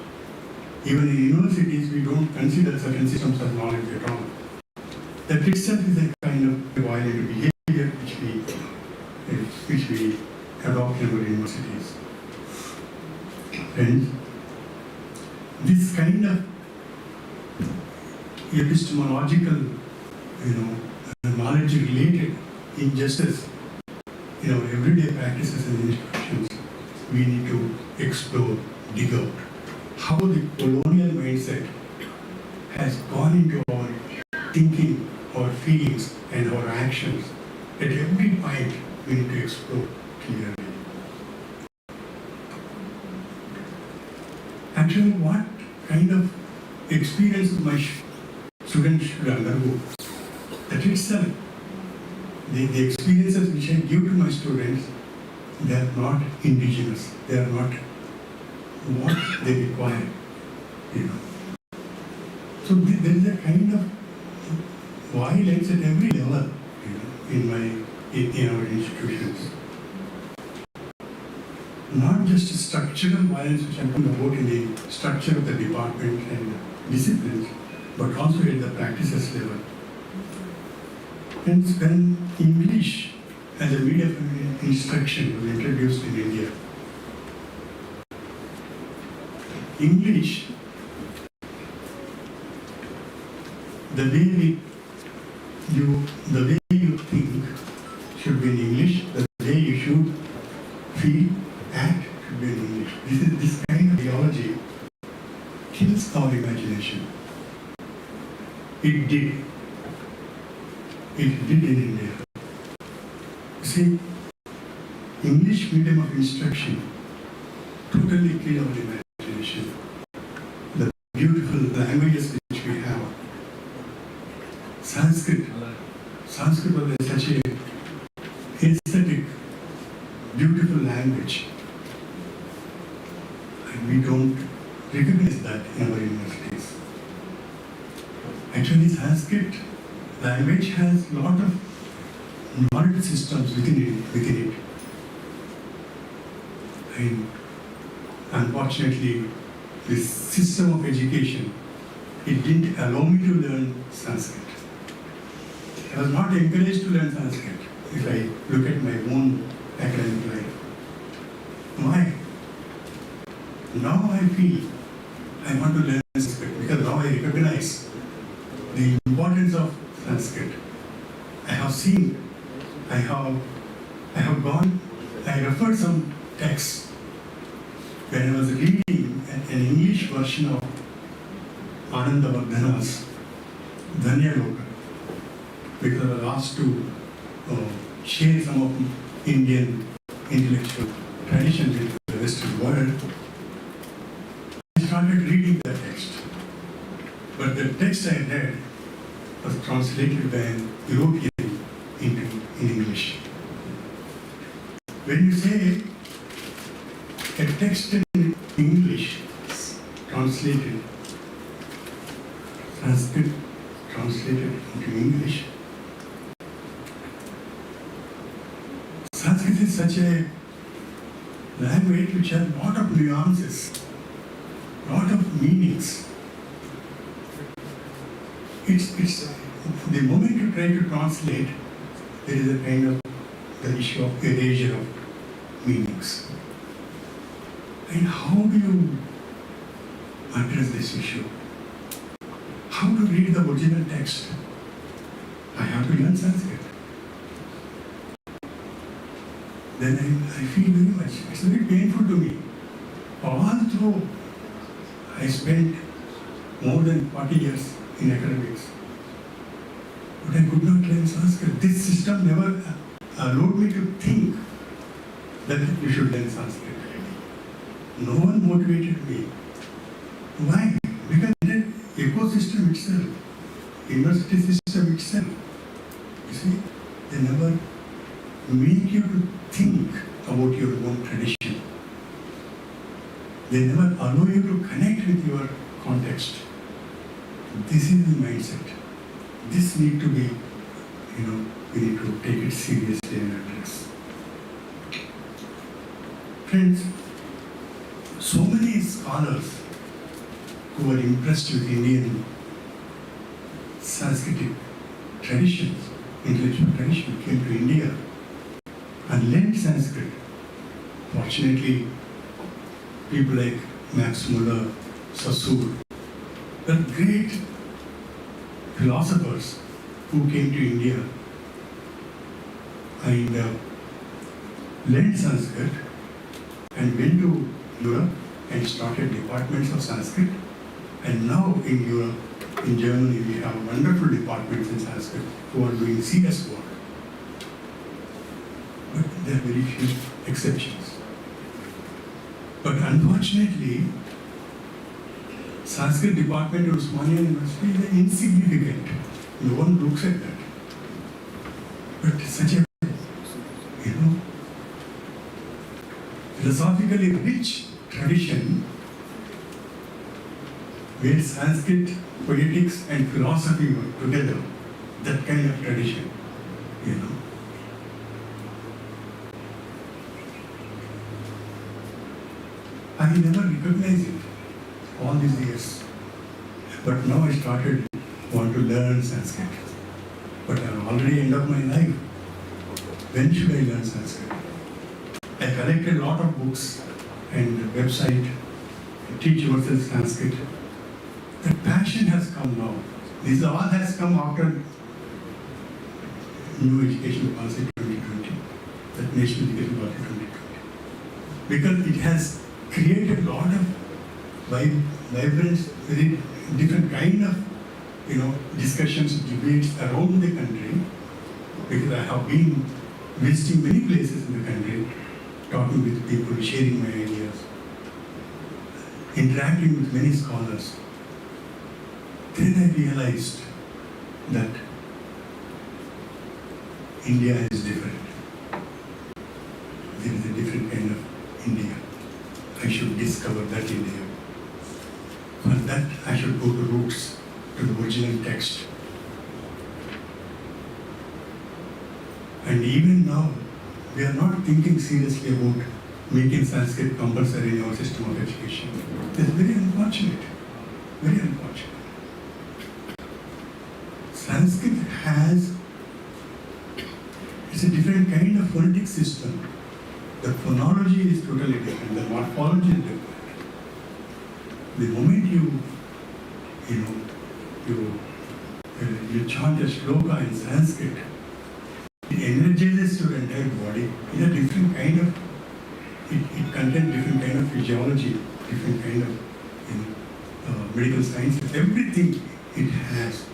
Even in universities, we don't consider certain systems as knowledge at all. That itself is a kind of violent behavior which we adopt in our universities. Friends, this kind of epistemological, knowledge-related injustice in our everyday practices and institutions, we need to explore, dig out how the colonial mindset has gone into our thinking, our feelings, and our actions. At every point, we need to explore clearly. Actually, what kind of experiences my students should undergo That itself, the experiences which I give to my students, they are not indigenous. They are not what they require. So there is a kind of violence at every level, in our institutions. Not just structural violence, which I'm talking about in the structure of the department and disciplines, but also at the practices level. And when English as a medium of instruction was introduced in India, English, the way you think should be in English, the way you should feel, act should be in English. This kind of theology kills our imagination. It did in India. You see, English medium of instruction totally killed our imagination. The beautiful languages which we have. Sanskrit was such a aesthetic, beautiful language. And we don't recognize that in our universities. Actually, Sanskrit language has a lot of knowledge systems within it. And unfortunately, this system of education, it didn't allow me to learn Sanskrit. I was not encouraged to learn Sanskrit if I look at my own academic life. Why? Now I feel I want to learn Sanskrit because now I recognize the importance of Sanskrit. I have seen, I have gone, I referred some texts when I was reading an English version of Anandavardhana's Dhanyaloka, because I was asked to share some of Indian intellectual traditions with the Western world. I started reading the text. But the text I read was translated by an European in English. When you say a text in English translated, Sanskrit translated into English, Sanskrit is such a language which has a lot of nuances, a lot of meanings. It's the moment you try to translate, there is a kind of the issue of erasure of meanings. And how do you address this issue? How to read the original text? I have to learn Sanskrit. Then I feel very much, it's very painful to me. Although I spent more than 40 years in academics, but I could not learn Sanskrit. This system never allowed me to think that you should learn Sanskrit. No one motivated me. Why? Because the ecosystem itself, university system itself, you see, they never make you to think about your own tradition. They never allow you to connect with your context. This is the mindset. This need to be, we need to take it seriously and address. Friends, so many scholars who were impressed with Indian Sanskritic traditions, intellectual tradition, came to India and learned Sanskrit. Fortunately, people like Max Muller, Saussure, were great philosophers who came to India and learned Sanskrit and went to Europe and started departments of Sanskrit. And now in Europe, in Germany, we have wonderful departments in Sanskrit who are doing serious work. But there are very few exceptions. But unfortunately, Sanskrit department of Osmania University is insignificant. No one looks at that. such a, philosophically rich tradition where Sanskrit, poetics and philosophy were together. That kind of tradition, I never recognized it all these years. But now I started want to learn Sanskrit. But I'm already end of my life. When should I learn Sanskrit? I collected a lot of books and website. Teach yourself Sanskrit. That passion has come now. This all has come after new education policy 2020, that national education policy 2020. Because it has created a lot of vibrant, very different kind of discussions, debates around the country. Because I have been visiting many places in the country, talking with people, sharing my ideas, interacting with many scholars. Then I realized that India is different. There is a different kind of India. I should discover that India. For that, I should go to roots, to the original text. And even now, we are not thinking seriously about making Sanskrit compulsory in our system of education. That's very unfortunate. Very unfortunate. Sanskrit it's a different kind of phonetic system. The phonology is totally different. The morphology is different. The moment you chant a shloka in Sanskrit, it energizes your entire body. It's a different kind of, it contains different kind of physiology, different kind of medical science, everything it has.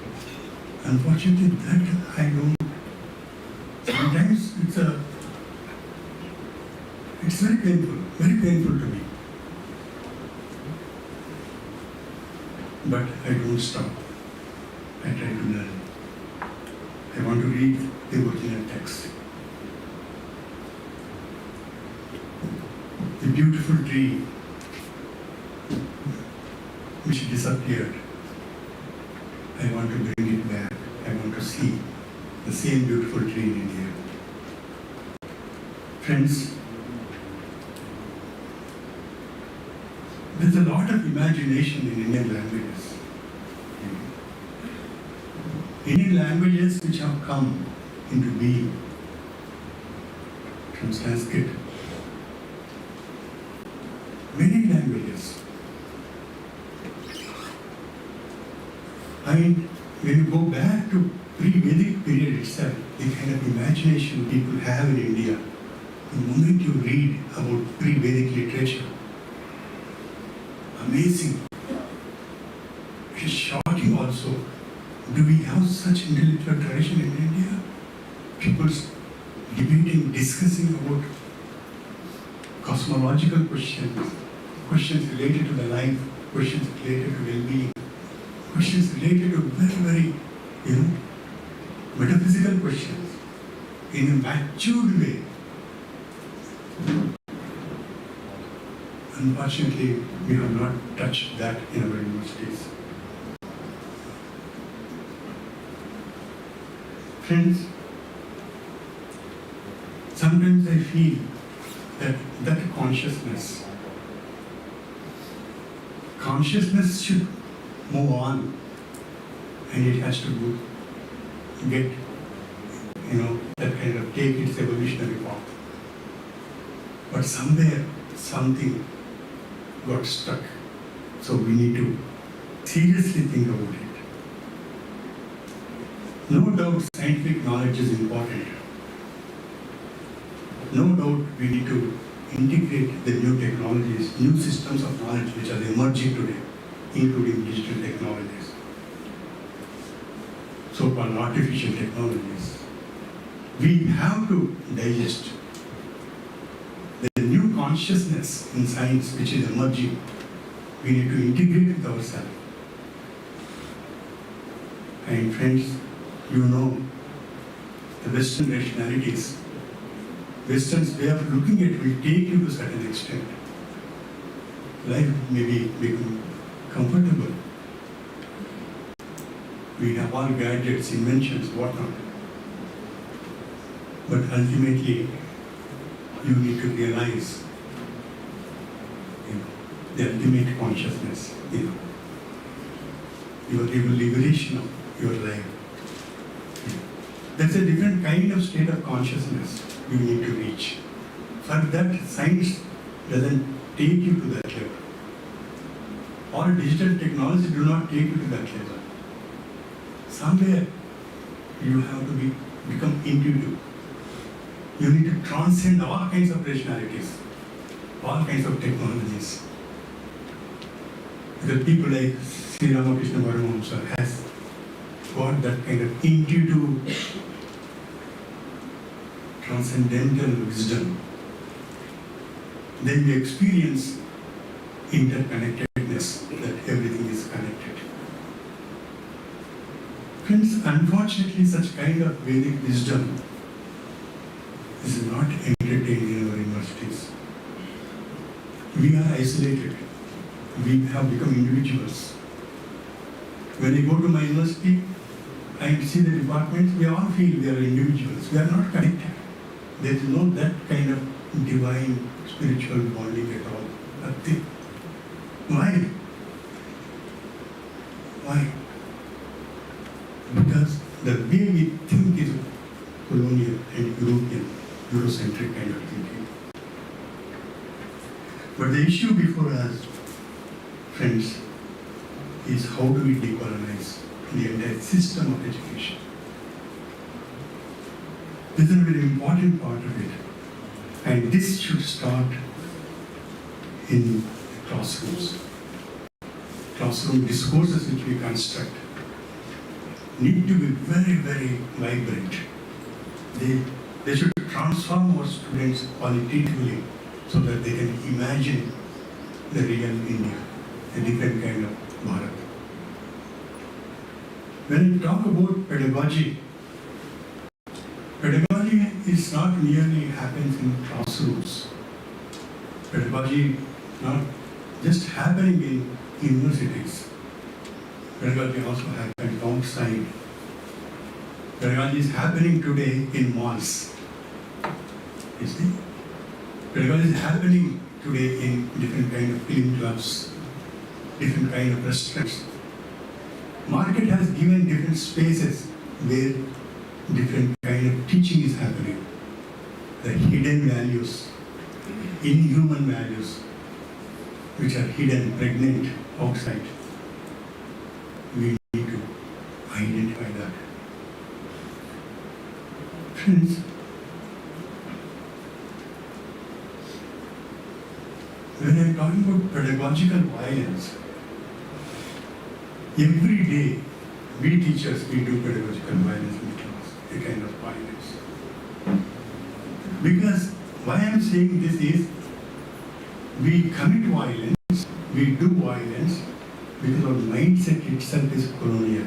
Unfortunately, that I don't. Sometimes it's very painful to me. But I don't stop. I try to learn. I want to read the original text. The beautiful tree which disappeared, I want to bring it back. I want to see the same beautiful tree in India. Friends, there's a lot of imagination in Indian languages. Indian languages which have come into being from Sanskrit. Many languages. I mean, when you go back to pre-Vedic period itself, the kind of imagination people have in India, the moment you read about pre-Vedic literature, amazing. It is shocking also. Do we have such intellectual tradition in India? People debating, discussing about cosmological questions, questions related to the life, questions related to well-being, questions related to very, metaphysical questions in a matured way. Unfortunately, we have not touched that in our universities. Friends, sometimes I feel that consciousness should move on, and it has to go, get, that kind of take its evolutionary path. But somewhere, something got stuck. So we need to seriously think about it. No doubt scientific knowledge is important. No doubt we need to integrate the new technologies, new systems of knowledge which are emerging today, including digital technologies, so-called artificial technologies. We have to digest the new consciousness in science which is emerging. We need to integrate with ourselves. And friends, the Western rationalities, Western's way of looking at will take you to a certain extent. Life may become comfortable. We have all gadgets, inventions, whatnot. But ultimately, you need to realize, the ultimate consciousness, your liberation of your life. That's a different kind of state of consciousness you need to reach. For that, science doesn't take you to that level. Or digital technology do not take you to that level. Somewhere you have to become intuitive. You need to transcend all kinds of rationalities, all kinds of technologies. Because people like Sri Ramakrishna Paramahamsa has got that kind of intuitive, transcendental wisdom. Then we experience interconnectedness, that everything is connected. Friends, unfortunately, such kind of Vedic wisdom is not entertained in our universities. We are isolated. We have become individuals. When I go to my university, I see the departments, we all feel we are individuals. We are not connected. There is no that kind of divine spiritual bonding at all. Nothing. Why? Why? Because the way we think is colonial and European, Eurocentric kind of thinking. But the issue before us, friends, is how do we decolonize the entire system of education. This is a very important part of it. And this should start in the classrooms. Classroom discourses which we construct need to be very, very vibrant. They should transform our students qualitatively so that they can imagine the real India, a different kind of Bharat. When we talk about pedagogy, pedagogy is not merely happens in classrooms. Pedagogy not just happening in universities. Pedagogy also happens outside. Pedagogy is happening today in malls. You see? Pedagogy is happening today in different kind of film clubs, different kind of restaurants. Market has given different spaces where different kind of teaching is happening. The hidden values, inhuman values, which are hidden, pregnant outside. We need to identify that. Friends, when I'm talking about pedagogical violence, every day we teachers, we do pedagogical violence in class, a kind of violence. Because why I'm saying this is, we commit violence, we do violence, because our mindset itself is colonial.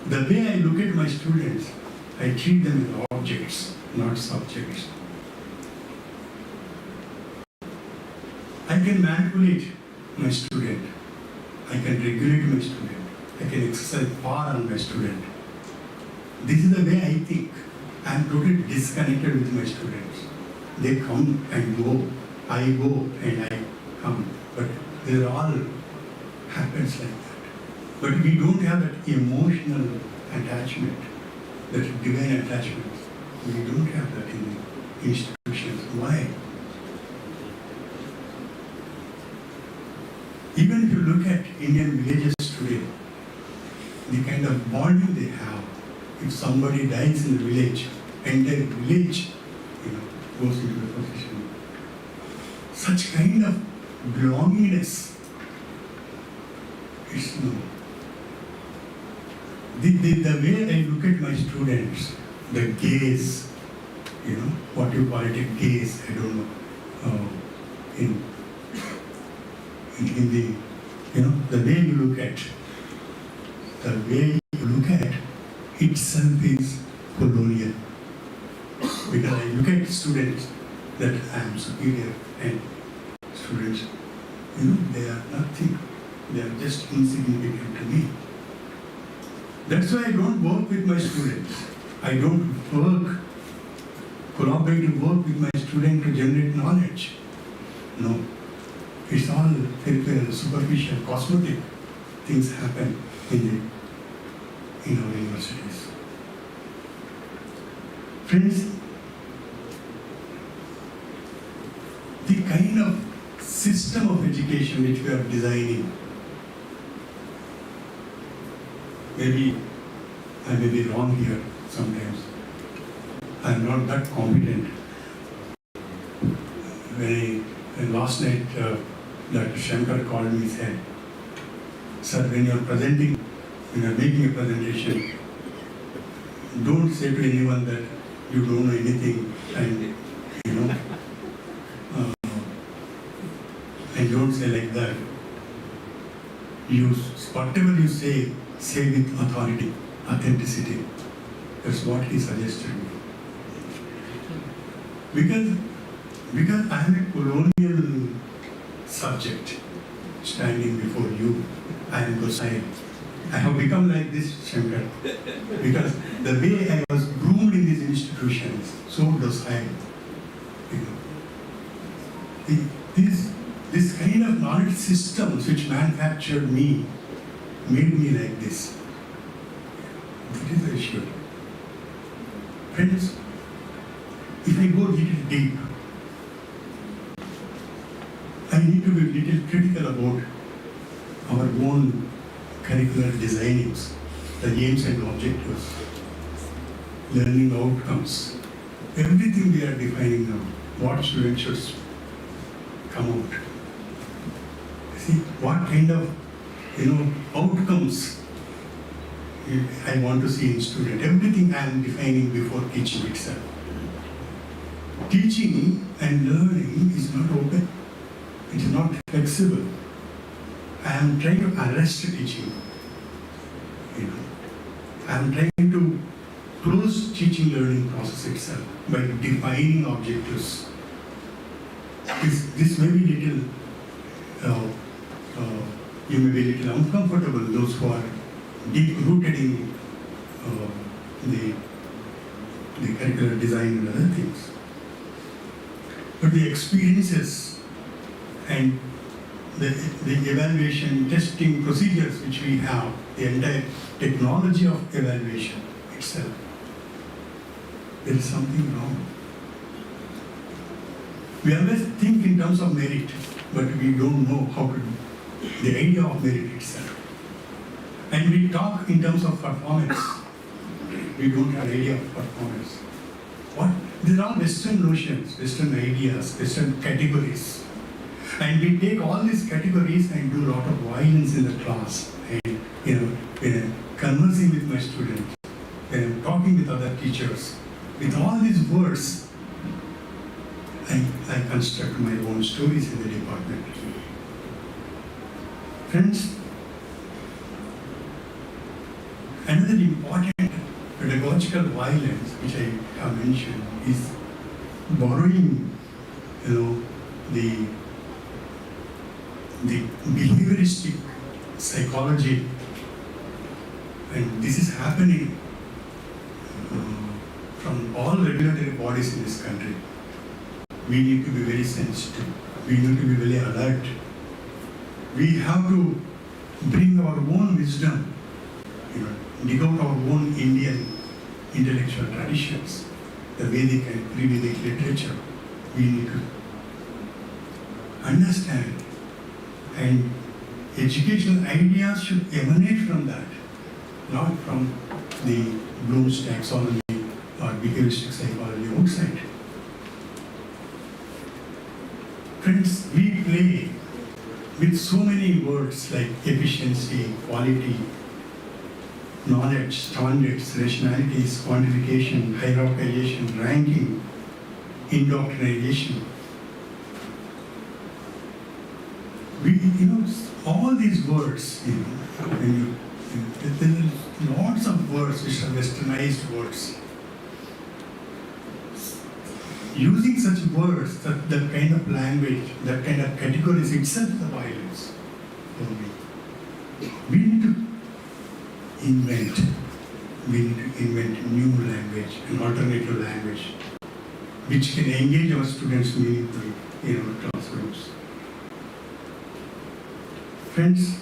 The way I look at my students, I treat them as objects, not subjects. I can manipulate my student. I can regulate my student. I can exercise power on my student. This is the way I think. I am totally disconnected with my students. They come and go. I go and I come. But they all happens like that. But we don't have that emotional attachment, that divine attachment. We don't have that in the institutions. Why? Even if you look at Indian villages today, the kind of bonding they have, if somebody dies in the village, entire village, goes into the procession. Such kind of belongingness, it's no. The way I look at my students, the gaze, what you call it, a gaze, I don't know, in the way you look at, itself is colonial. Because I look at students that I am superior and students, they are nothing. They are just insignificant to me. That's why I don't work with my students. I don't collaborative work with my students to generate knowledge. No. It's all very superficial, cosmetic things happen in our universities. Friends, the kind of system of education which we are designing, maybe I may be wrong here sometimes. I am not that competent. When last night Dr. Shankar called me and said, "Sir, when you are making a presentation, don't say to anyone that you don't know anything and and don't say like that. Whatever you say with authority, authenticity." That's what he suggested me. Because I am a colonial subject standing before you. I am docile. I have become like this, Shankar, because the way I was groomed in these institutions, so docile. This kind of knowledge systems which manufactured me, made me like this. That is the issue. Friends, if I go a little deep, I need to be a little critical about our own curricular designings, the aims and objectives, learning outcomes, everything we are defining now, what students should come out. See, what kind of outcomes I want to see in student. Everything I am defining before teaching itself. Teaching and learning is not open. It is not flexible. I am trying to arrest teaching. I am trying to close teaching learning process itself by defining objectives. This may be little, you may be little uncomfortable, those who are deep rooted in the curricular design and other things. But the experiences and the evaluation, testing procedures which we have, the entire technology of evaluation itself, there is something wrong. We always think in terms of merit, but we don't know how to do the idea of merit itself. And we talk in terms of performance. We don't have idea of performance. What? These are all Western notions, Western ideas, Western categories. And we take all these categories and do a lot of violence in the class. And when I'm conversing with my students, when I'm talking with other teachers, with all these words, I construct my own stories in the department. Friends, another important pedagogical violence which I have mentioned is borrowing, the behavioristic psychology, and this is happening from all regulatory bodies in this country. We need to be very sensitive. We need to be very alert. We have to bring our own wisdom, dig out our own Indian intellectual traditions, the Vedic and pre-Vedic literature. We need to understand, and educational ideas should emanate from that, not from the Bloom's taxonomy or behavioristic psychology outside. Friends, we play with so many words like efficiency, quality, knowledge, standards, rationalities, quantification, hierarchization, ranking, indoctrination. We, all these words, when you There are lots of words which are westernized words. Using such words, that kind of language, that kind of categories itself is a violence for me. We need to invent. We need to invent new language, an alternative language, which can engage our students meaningfully in our classrooms. Friends,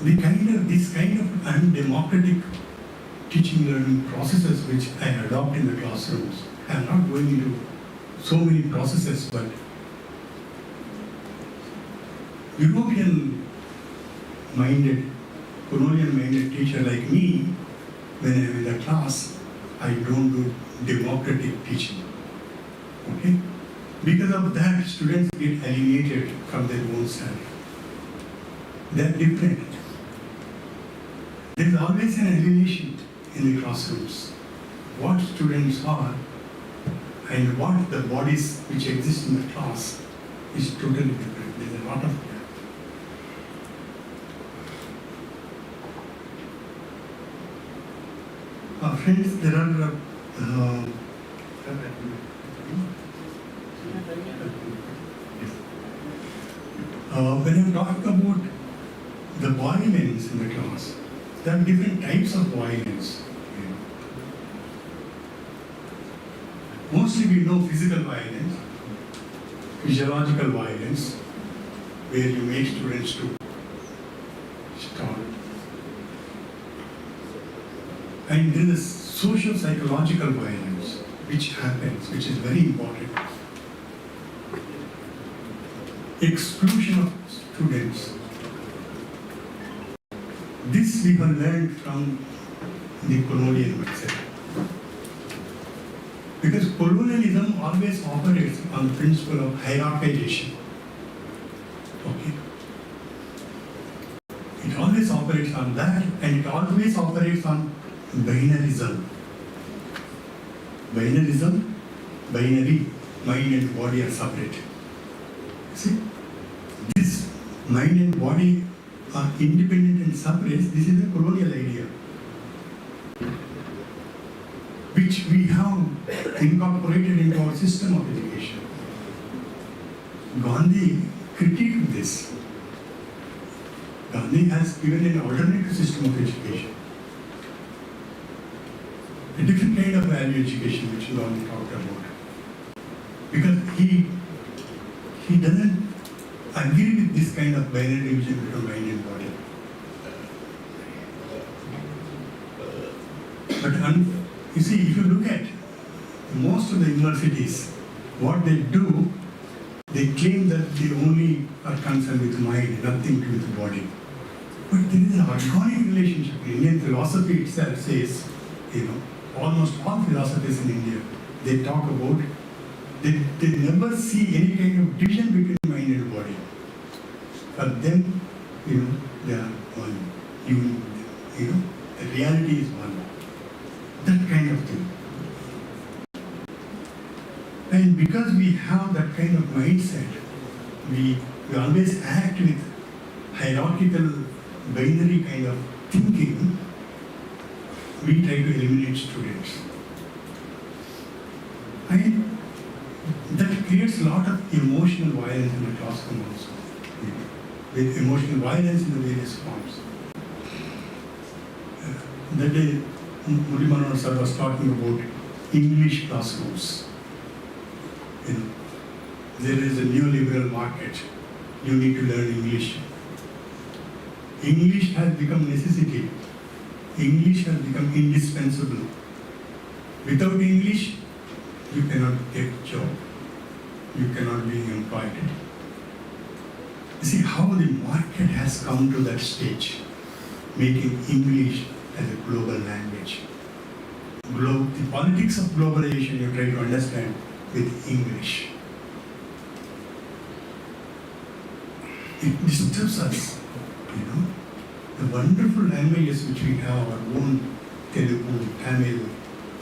this kind of undemocratic teaching learning processes which I adopt in the classrooms. I am not going into so many processes, but European minded, colonial minded teacher like me, when I am in the class, I don't do democratic teaching. Okay? Because of that, students get alienated from their own self. They are different. There is always an alienation in the classrooms. What students are and what the bodies which exist in the class is totally different. There is a lot of gap. Friends, there are when I talk about the violence in the class, there are different types of violence. Mostly we know physical violence, physiological violence, where you make students to stop. And there is social psychological violence which happens, which is very important. Exclusion of students. This we have learned from the colonial mindset. Because colonialism always operates on the principle of hierarchization. Okay? It always operates on that, and it always operates on binarism. Binarism, binary, mind and body are separate. See? This mind and body are independent and separate. This is a colonial idea, which we have incorporated into our system of education. Gandhi critiqued this. Gandhi has given an alternative system of education, a different kind of value education which Gandhi talked about. Because he doesn't agree with this kind of binary division between mind and body. But you see, if you look at most of the universities, what they do, they claim that they only are concerned with mind, nothing to do with the body. But there is an organic relationship. Indian philosophy itself says, almost all philosophies in India, they talk about, they never see any kind of division between mind and body. For them, they are one. The reality is one. That kind of thing. And because we have that kind of mindset, we always act with hierarchical, binary kind of thinking, we try to eliminate students. And that creates a lot of emotional violence in the classroom also. With emotional violence in the various forms. That day, Murli Manohar sir was talking about English classrooms. There is a neoliberal market. You need to learn English. English has become necessity. English has become indispensable. Without English, you cannot get a job. You cannot be employed. You see how the market has come to that stage, making English as a global language. The politics of globalization you try to understand with English. It disturbs us, the wonderful languages which we have, our own Telugu, Tamil,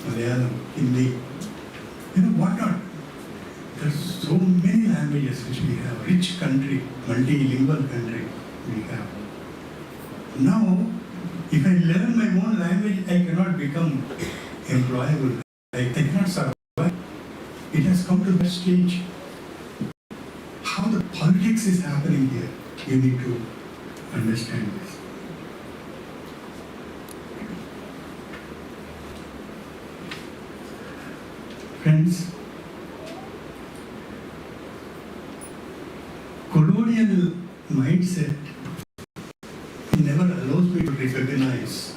Malayalam, Hindi, what not? There are so many languages which we have, rich country, multilingual country. we have. Now, if I learn my own language, I cannot become employable. I cannot survive. It has come to that stage. How the politics is happening here, you need to understand this. Friends, colonial mindset never allows me to recognize,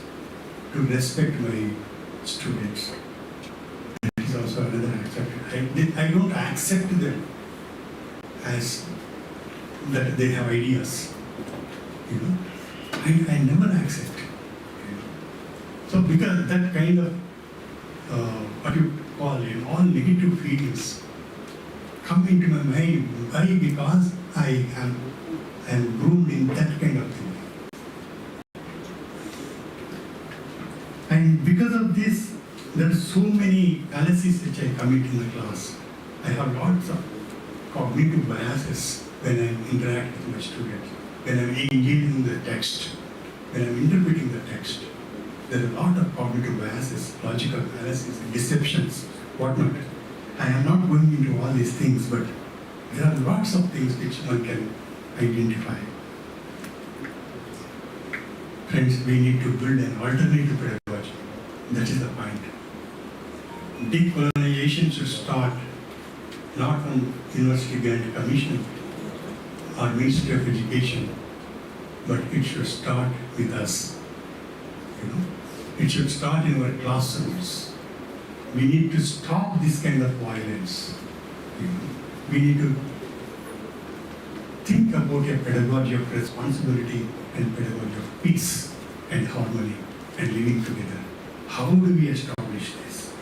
to respect my students. That is also another aspect. I don't accept them as that they have ideas. You know, I never accept. You know. So because that kind of what you call all negative feelings come into my mind. Why? Because I am groomed in that kind of thing. And because of this, there are so many fallacies which I commit in the class. I have lots of cognitive biases when I interact with my students, when I am engaging the text, when I am interpreting the text. There are a lot of cognitive biases, logical fallacies, deceptions, whatnot. I am not going into all these things, but there are lots of things which one can identify. Friends, we need to build an alternative pedagogy. That is the point. Decolonization should start not from University Grant Commission or Ministry of Education, but it should start with us. You know, it should start in our classrooms. We need to stop this kind of violence. You know, we need to think about a pedagogy of responsibility and pedagogy of peace and harmony and living together. How do we establish this?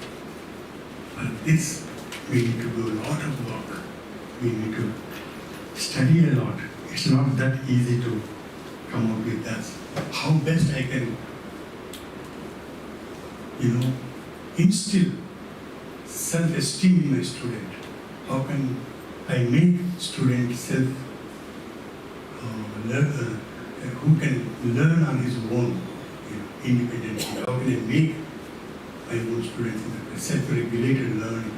For this, we need to do a lot of work. We need to study a lot. It's not that easy to come up with that. How best I can, instill self-esteem in my student. How can I make student who can learn on his own, independently? How can I make my own students self-regulated learning?